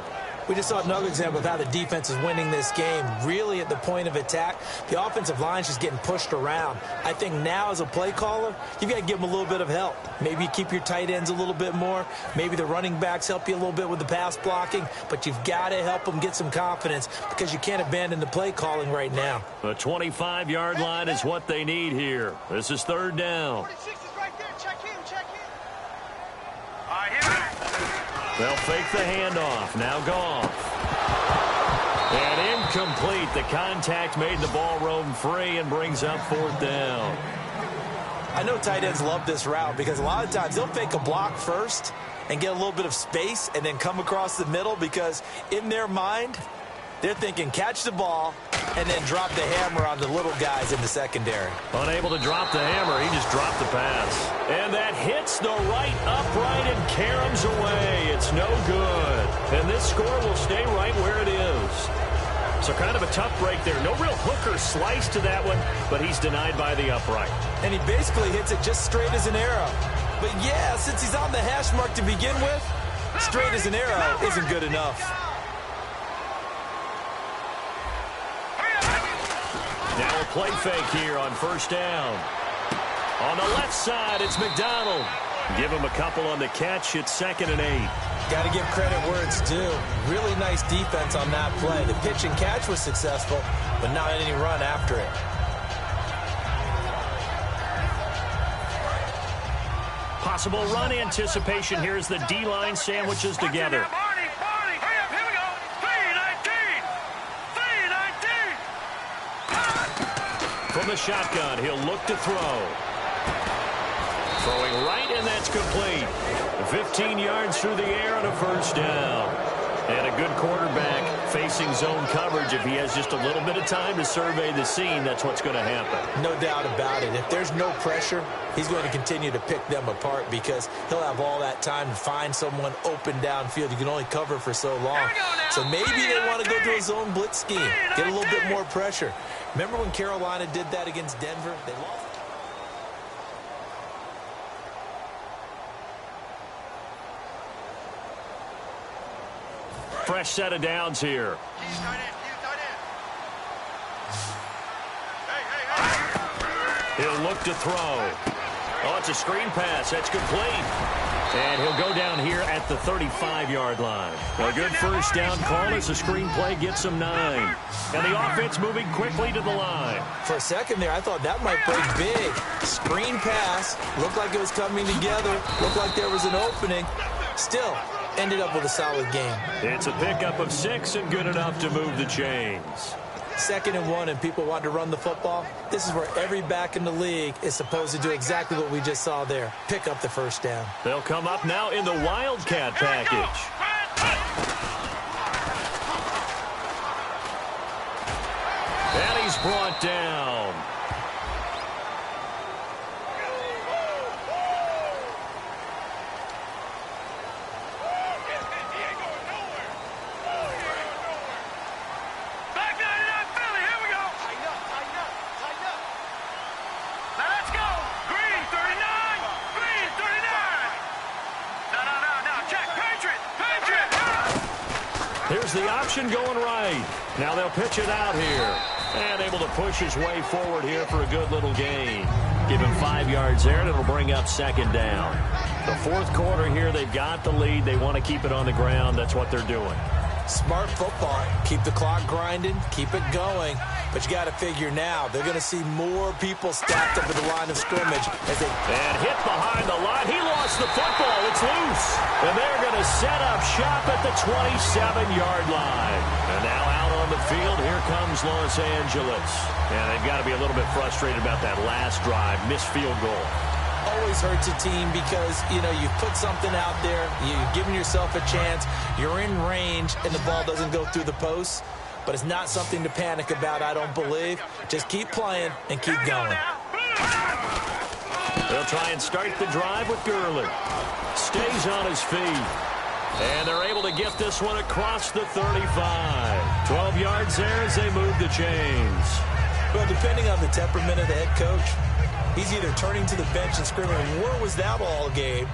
We just saw another example of how the defense is winning this game. Really at the point of attack, the offensive line's just getting pushed around. I think now as a play caller, you've got to give them a little bit of help. Maybe you keep your tight ends a little bit more. Maybe the running backs help you a little bit with the pass blocking. But you've got to help them get some confidence because you can't abandon the play calling right now. The 25-yard line is what they need here. This is 3rd down. 46 is right there. Check in. All right, here we go. They'll fake the handoff. Now Goff. And incomplete. The contact made the ball roam free and brings up 4th down. I know tight ends love this route because a lot of times they'll fake a block first and get a little bit of space and then come across the middle because in their mind, they're thinking catch the ball and then drop the hammer on the little guys in the secondary. Unable to drop the hammer, he just dropped the pass. And that hits the right upright and caroms away. It's no good. And this score will stay right where it is. So kind of a tough break there. No real hook or slice to that one, but he's denied by the upright. And he basically hits it just straight as an arrow. But yeah, since he's on the hash mark to begin with, straight as an arrow isn't good enough. Now a play fake here on 1st down. On the left side, it's McDonald. Give him a couple on the catch. It's 2nd and 8. Got to give credit where it's due. Really nice defense on that play. The pitch and catch was successful, but not any run after it. Possible run anticipation here as the D-line sandwiches together. Barney, hurry up, here we go. 3-19. From the shotgun, he'll look to throw. Throwing right, and that's complete. 15 yards through the air and a 1st down. And a good quarterback facing zone coverage. If he has just a little bit of time to survey the scene, that's what's going to happen. No doubt about it. If there's no pressure, he's going to continue to pick them apart because he'll have all that time to find someone open downfield. You can only cover for so long. So maybe they want to go to a zone blitz scheme, get a little bit more pressure. Remember when Carolina did that against Denver? They lost. Fresh set of downs here. He'll look to throw. Oh, it's a screen pass. That's complete. And he'll go down here at the 35-yard line. A good 1st down call as the screen play gets him 9. And the offense moving quickly to the line. For a second there, I thought that might break big. Screen pass. Looked like it was coming together. Looked like there was an opening. Still, ended up with a solid game. It's a pickup of 6 and good enough to move the chains. 2nd and 1 and people want to run the football. This is where every back in the league is supposed to do exactly what we just saw there. Pick up the 1st down. They'll come up now in the Wildcat package. And he's brought down. Here's the option going right. Now they'll pitch it out here. And able to push his way forward here for a good little gain. Give him 5 yards there, and it'll bring up second down. The fourth quarter here, they've got the lead. They want to keep it on the ground. That's what they're doing. Smart football. Keep the clock grinding. Keep it going. But you got to figure now, they're going to see more people stacked up at the line of scrimmage as they... And hit behind the line. He lost the football. It's loose. And they're going to set up shop at the 27-yard line. And now out on the field, here comes Los Angeles. And they've got to be a little bit frustrated about that last drive. Missed field goal. Always hurts a team because, you know, you put something out there, you're giving yourself a chance, you're in range, and the ball doesn't go through the posts. But it's not something to panic about, I don't believe. Just keep playing and keep going. They'll try and start the drive with Gurley. Stays on his feet. And they're able to get this one across the 35. 12 yards there as they move the chains. Well, depending on the temperament of the head coach, he's either turning to the bench and screaming, where was that all game?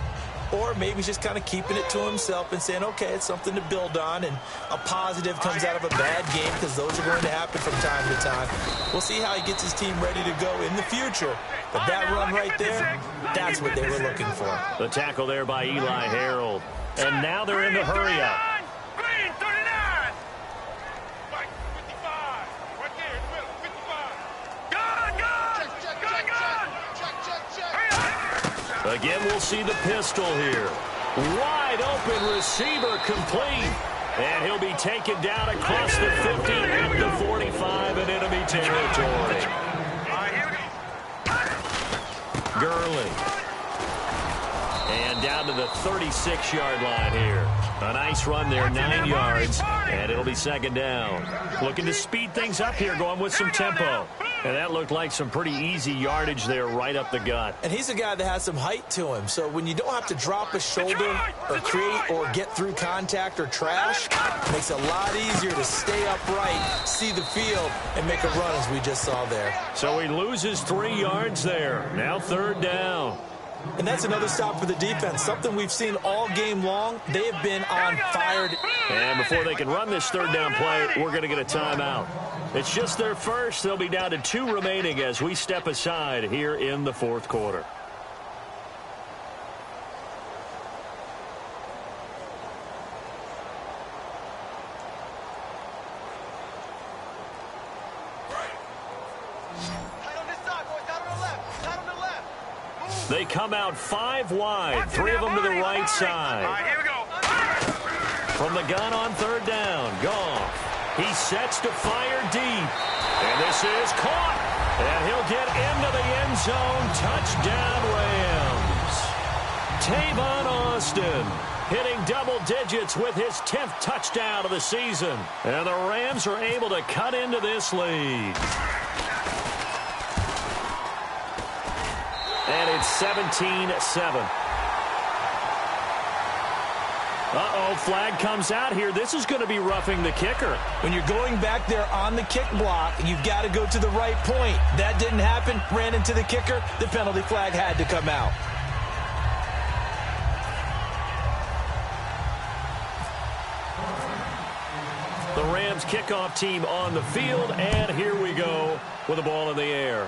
Or maybe he's just kind of keeping it to himself and saying, okay, it's something to build on, and a positive comes out of a bad game because those are going to happen from time to time. We'll see how he gets his team ready to go in the future. But that run right there, that's what they were looking for. The tackle there by Eli Harold. And now they're in the hurry-up. Green, 39. 55. Right there in the middle, 55. Gun! Check. Again, we'll see the pistol here. Wide open receiver complete. And he'll be taken down across the 50 at the 45 in enemy territory. Gurley. And down to the 36-yard line here. A nice run there, 9 yards, and it'll be second down. Looking to speed things up here, going with some tempo. And that looked like some pretty easy yardage there right up the gut. And he's a guy that has some height to him, so when you don't have to drop a shoulder or create or get through contact or trash, it makes it a lot easier to stay upright, see the field, and make a run as we just saw there. So he loses 3 yards there. Now third down. And that's another stop for the defense, something we've seen all game long. They have been on fire. And before they can run this third down play, we're going to get a timeout. It's just their first. They'll be down to 2 remaining as we step aside here in the fourth quarter. They come out 5 wide, 3 of them to the right side. All right, here we go. From the gun on third down, Goff. He sets to fire deep. And this is caught. And he'll get into the end zone. Touchdown, Rams. Tavon Austin hitting double digits with his 10th touchdown of the season. And the Rams are able to cut into this lead. And it's 17-7. Uh-oh, flag comes out here. This is going to be roughing the kicker. When you're going back there on the kick block, you've got to go to the right point. That didn't happen. Ran into the kicker. The penalty flag had to come out. The Rams kickoff team on the field, and here we go with the ball in the air.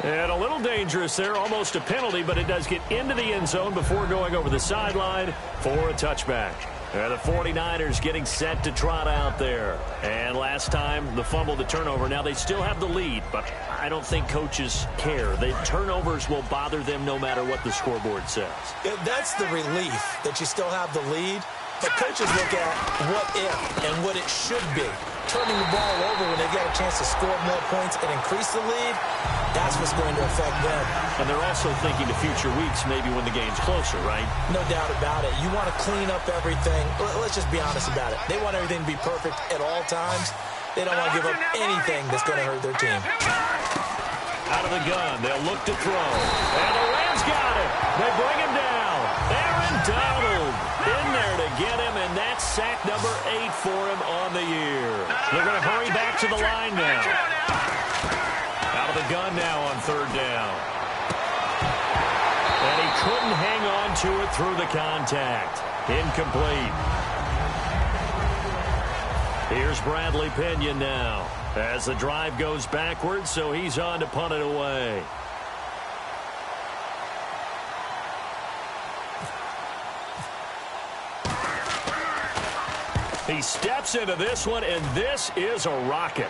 And a little dangerous there, almost a penalty, but it does get into the end zone before going over the sideline for a touchback. And the 49ers getting set to trot out there. And last time, the fumble, the turnover. Now they still have the lead, but I don't think coaches care. The turnovers will bother them no matter what the scoreboard says. That's the relief that you still have the lead. But coaches look at what if and what it should be. Turning the ball over when they get a chance to score more points and increase the lead, that's what's going to affect them. And they're also thinking to future weeks, maybe when the game's closer, right? No doubt about it. You want to clean up everything. Let's just be honest about it. They want everything to be perfect at all times. They don't want to give up anything that's going to hurt their team. Out of the gun, they'll look to throw. And the Rams got it. They bring him down. Aaron Donald in there to get him, and that's sack number 8 for him on the year. They're going to hurry back to the line now. Out of the gun now on third down. And he couldn't hang on to it through the contact. Incomplete. Here's Bradley Pinion now as the drive goes backwards, so he's on to punt it away. He steps into this one, and this is a rocket.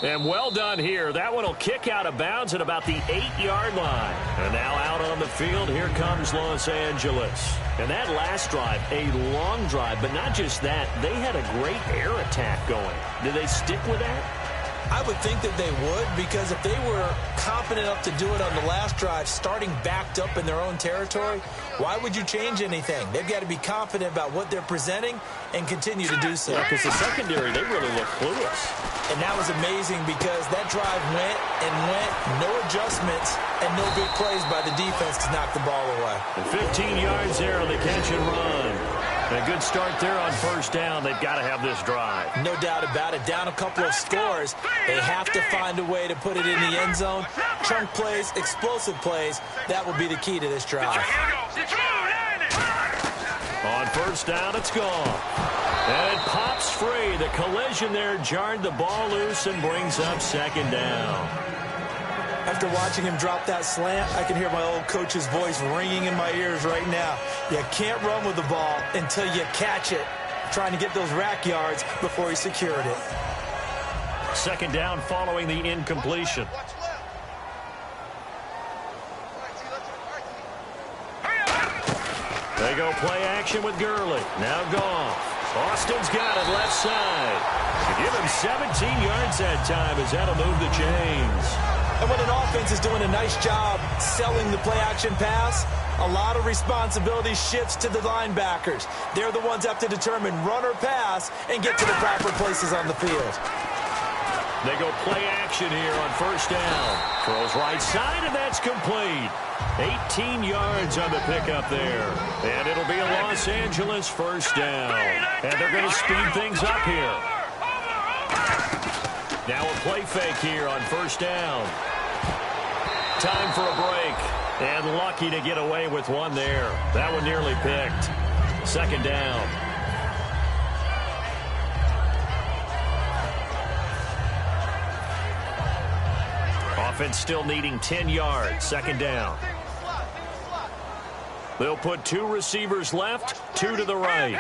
And well done here. That one will kick out of bounds at about the 8-yard line. And now out on the field, here comes Los Angeles. And that last drive, a long drive, but not just that. They had a great air attack going. Did they stick with that? I would think that they would, because if they were confident enough to do it on the last drive, starting backed up in their own territory, why would you change anything? They've got to be confident about what they're presenting and continue to do so. Yeah, because the secondary, they really look clueless. And that was amazing because that drive went and went, no adjustments, and no big plays by the defense to knock the ball away. And 15 yards there on the catch and run. A good start there on first down. They've got to have this drive. No doubt about it. Down a couple of scores. They have to find a way to put it in the end zone. Chunk plays, explosive plays. That will be the key to this drive. On first down, it's gone. And it pops free. The collision there jarred the ball loose and brings up second down. After watching him drop that slant, I can hear my old coach's voice ringing in my ears right now. You can't run with the ball until you catch it. Trying to get those rack yards before he secured it. Second down following the incompletion. They go play action with Gurley. Now Goff. Austin's got it left side. To give him 17 yards that time as that'll move the chains. And when an offense is doing a nice job selling the play-action pass, a lot of responsibility shifts to the linebackers. They're the ones that have to determine run or pass and get to the proper places on the field. They go play action here on first down. Throws right side, and that's complete. 18 yards on the pickup there. And it'll be a Los Angeles first down. And they're going to speed things up here. Now a play fake here on first down. Time for a break. And lucky to get away with one there. That one nearly picked. Second down. Offense still needing 10 yards. Second down. They'll put two receivers left, two to the right.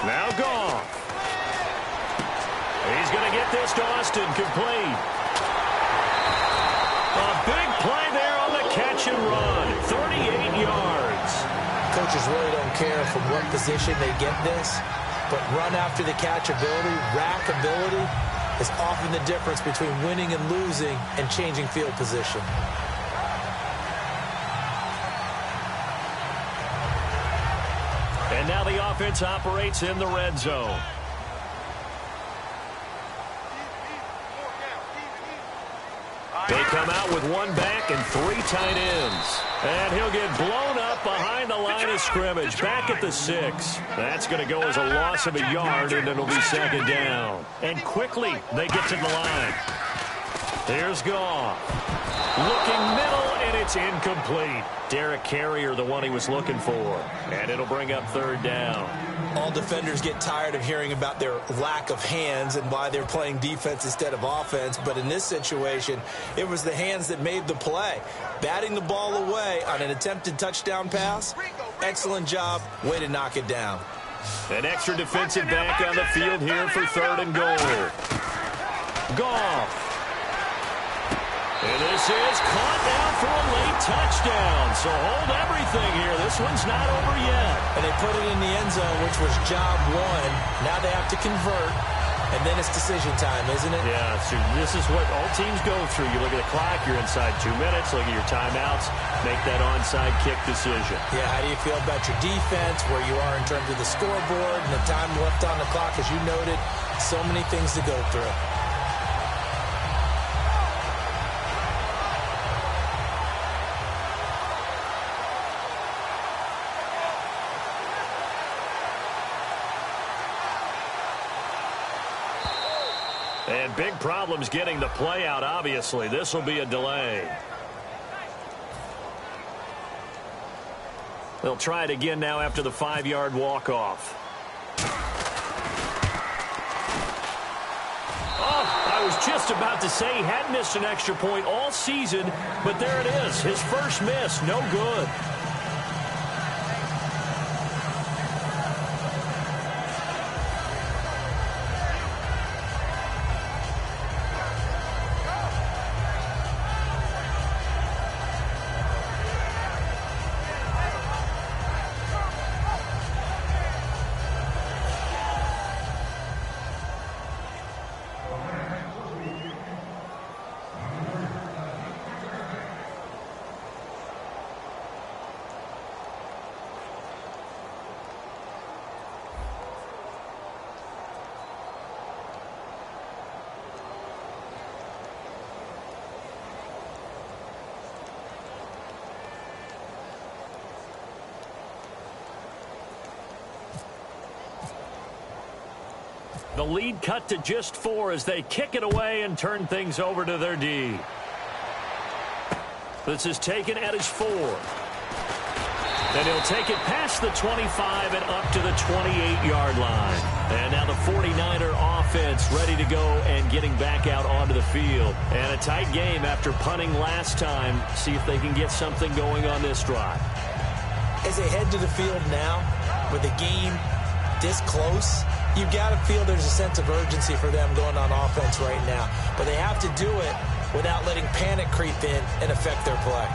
Now Goff. He's going to get this to Austin complete. A big play there on the catch and run. 38 yards. Coaches really don't care from what position they get this, but run after the catch ability, rack ability, is often the difference between winning and losing and changing field position. And now the offense operates in the red zone. They come out with one back and three tight ends. And he'll get blown up behind the line of scrimmage, back at the 6. That's going to go as a loss of a yard, and it'll be second down. And quickly, they get to the line. Here's Goff. Looking middle, and it's incomplete. Derek Carrier, the one he was looking for. And it'll bring up third down. All defenders get tired of hearing about their lack of hands and why they're playing defense instead of offense. But in this situation, it was the hands that made the play. Batting the ball away on an attempted touchdown pass. Excellent job. Way to knock it down. An extra defensive back on the field here for third and goal. Goff. And this is caught down for a late touchdown. So hold everything here. This one's not over yet. And they put it in the end zone, which was job one. Now they have to convert. And then it's decision time, isn't it? Yeah, so this is what all teams go through. You look at the clock, you're inside 2 minutes, look at your timeouts, make that onside kick decision. Yeah, how do you feel about your defense, where you are in terms of the scoreboard, and the time left on the clock, as you noted? So many things to go through. And big problems getting the play out, obviously. This will be a delay. They'll try it again now after the 5-yard walk-off. I was just about to say he hadn't missed an extra point all season, but there it is. His first miss, no good. The lead cut to just 4 as they kick it away and turn things over to their D. This is taken at his 4. And he'll take it past the 25 and up to the 28-yard line. And now the 49er offense ready to go and getting back out onto the field. And a tight game after punting last time. See if they can get something going on this drive. As they head to the field now, with the game this close, you've got to feel there's a sense of urgency for them going on offense right now. But they have to do it without letting panic creep in and affect their play.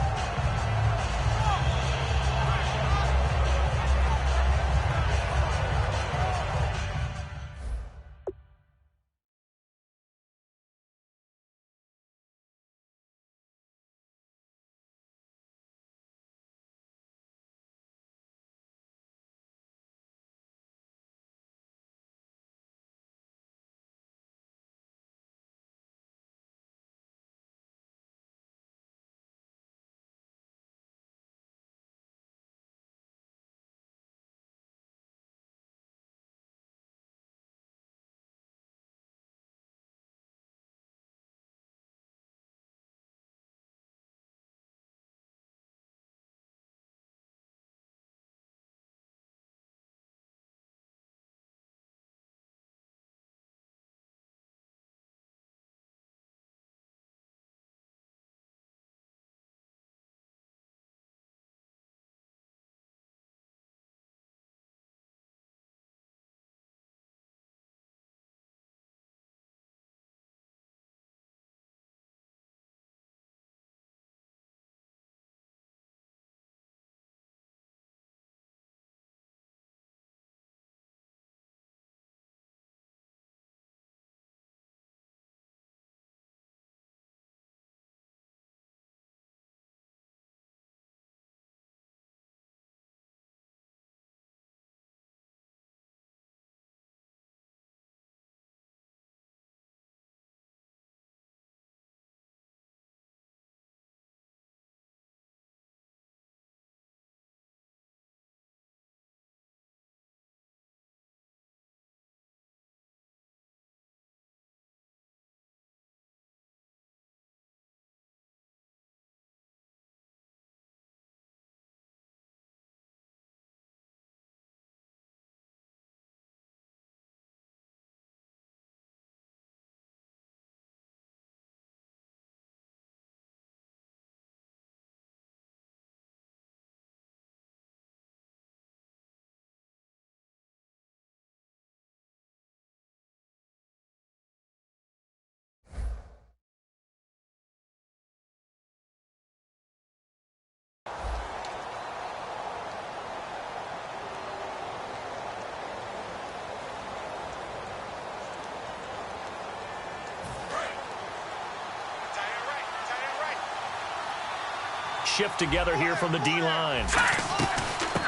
Shift together here from the D-line.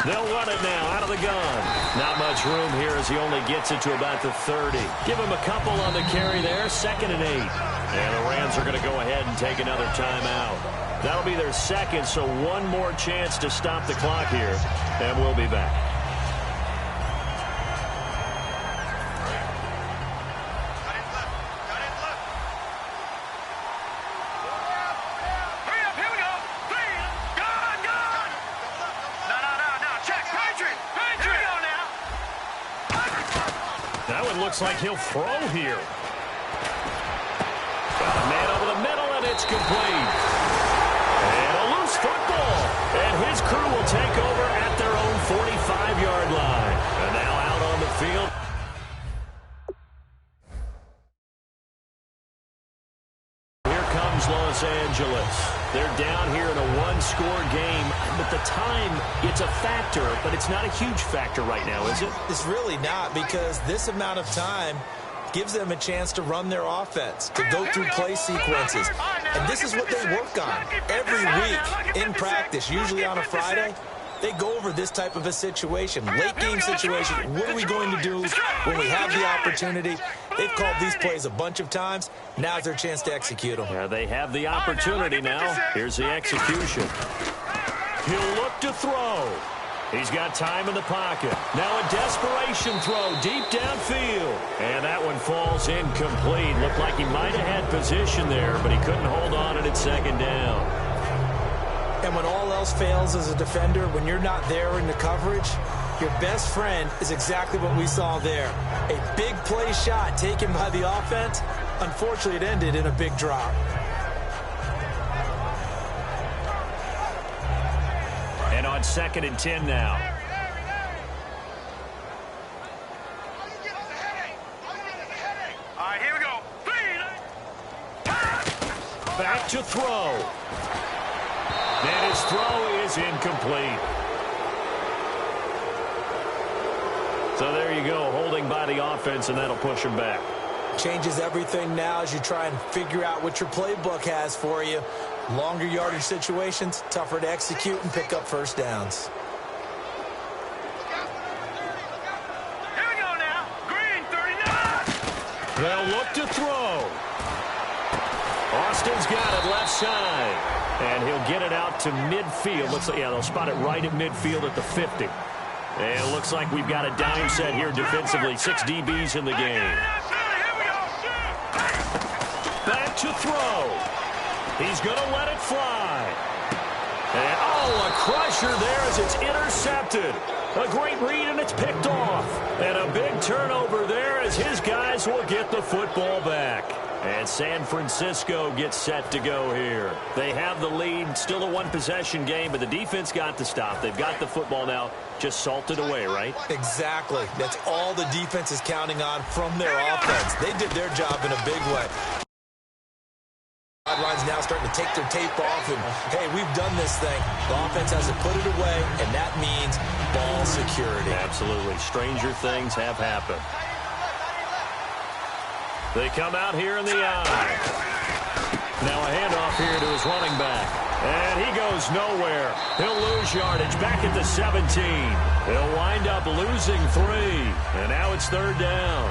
They'll run it now out of the gun. Not much room here as he only gets it to about the 30. Give him a couple on the carry there, 2nd and 8. And the Rams are going to go ahead and take another timeout. That'll be their 2nd, so one more chance to stop the clock here. And we'll be back. Looks like he'll throw here. it's complete. And a loose football. And his crew will take over at their own 45-yard line. And now out on the field. Here comes Los Angeles. They're down here in a one-score game. But the time, it's a factor, but it's not a huge factor right now, is it? It's really not, because this amount of time gives them a chance to run their offense, to go through play sequences. And this is what they work on every week in practice, usually on a Friday. They go over this type of a situation, late-game situation. What are we going to do when we have the opportunity? They've called these plays a bunch of times. Now's their chance to execute them. Yeah, they have the opportunity now. Here's the execution. He'll look to throw. He's got time in the pocket. Now a desperation throw deep downfield. And that one falls incomplete. Looked like he might have had position there, but he couldn't hold on at second down. And when all else fails as a defender, when you're not there in the coverage, your best friend is exactly what we saw there. A big play shot taken by the offense. Unfortunately, it ended in a big drop. And on 2nd and 10 now. All right, here we go. Back to throw. And his throw is incomplete. So there you go, holding by the offense, and that'll push him back. Changes everything now as you try and figure out what your playbook has for you. Longer yardage situations, tougher to execute and pick up first downs. Here we go now. Green, 39. They'll look to throw. Austin's got it left side. And he'll get it out to midfield. Looks like, yeah, they'll spot it right at midfield at the 50. And it looks like we've got a dime set here defensively. 6 DBs in the game. Back to throw. He's going to let it fly. And, oh, a crusher there as it's intercepted. A great read, and it's picked off. And a big turnover there as his guys will get the football back. And San Francisco gets set to go here. They have the lead, still a one-possession game, but the defense got to stop. They've got the football now, just salted away, right? Exactly. That's all the defense is counting on from their offense. They did their job in a big way. Sidelines now starting to take their tape off, and, hey, we've done this thing. The offense has to put it away, and that means ball security. Absolutely. Stranger things have happened. They come out here in the eye. Now a handoff here to his running back. And he goes nowhere. He'll lose yardage back at the 17. He'll wind up losing 3. And now it's 3rd down.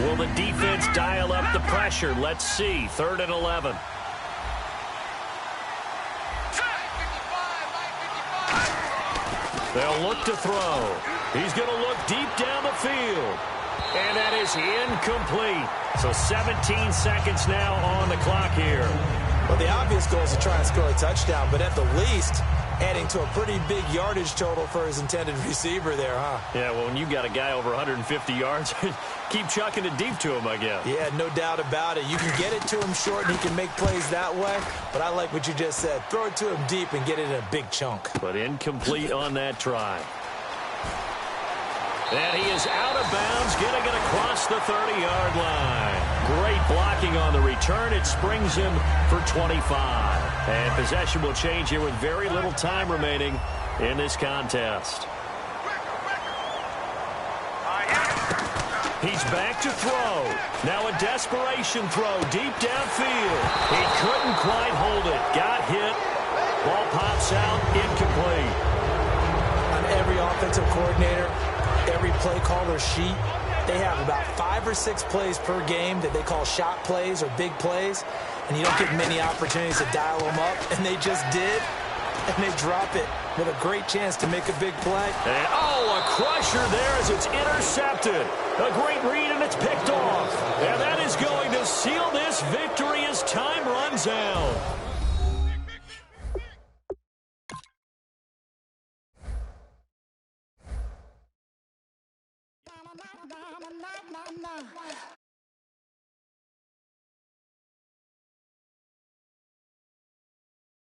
Will the defense dial up the pressure? Let's see. 3rd and 11. They'll look to throw. He's going to look deep down the field. And that is incomplete. So 17 seconds now on the clock here. Well, the obvious goal is to try and score a touchdown, but at the least, adding to a pretty big yardage total for his intended receiver there, huh? Yeah, well, when you got a guy over 150 yards, keep chucking it deep to him, I guess. Yeah, no doubt about it. You can get it to him short, and he can make plays that way, but I like what you just said. Throw it to him deep and get it in a big chunk. But incomplete on that try. And he is out of bounds, getting it across the 30-yard line. Great blocking on the return. It springs him for 25. And possession will change here with very little time remaining in this contest. He's back to throw. Now a desperation throw deep downfield. He couldn't quite hold it. Got hit. Ball pops out. Incomplete. On every offensive coordinator, every play caller sheet, they have about 5 or 6 plays per game that they call shot plays or big plays, and you don't get many opportunities to dial them up, and they just did, and they drop it with a great chance to make a big play. And, oh, a crusher there as it's intercepted. A great read, and it's picked off. And that is going to seal this victory as time runs out. na na na na na.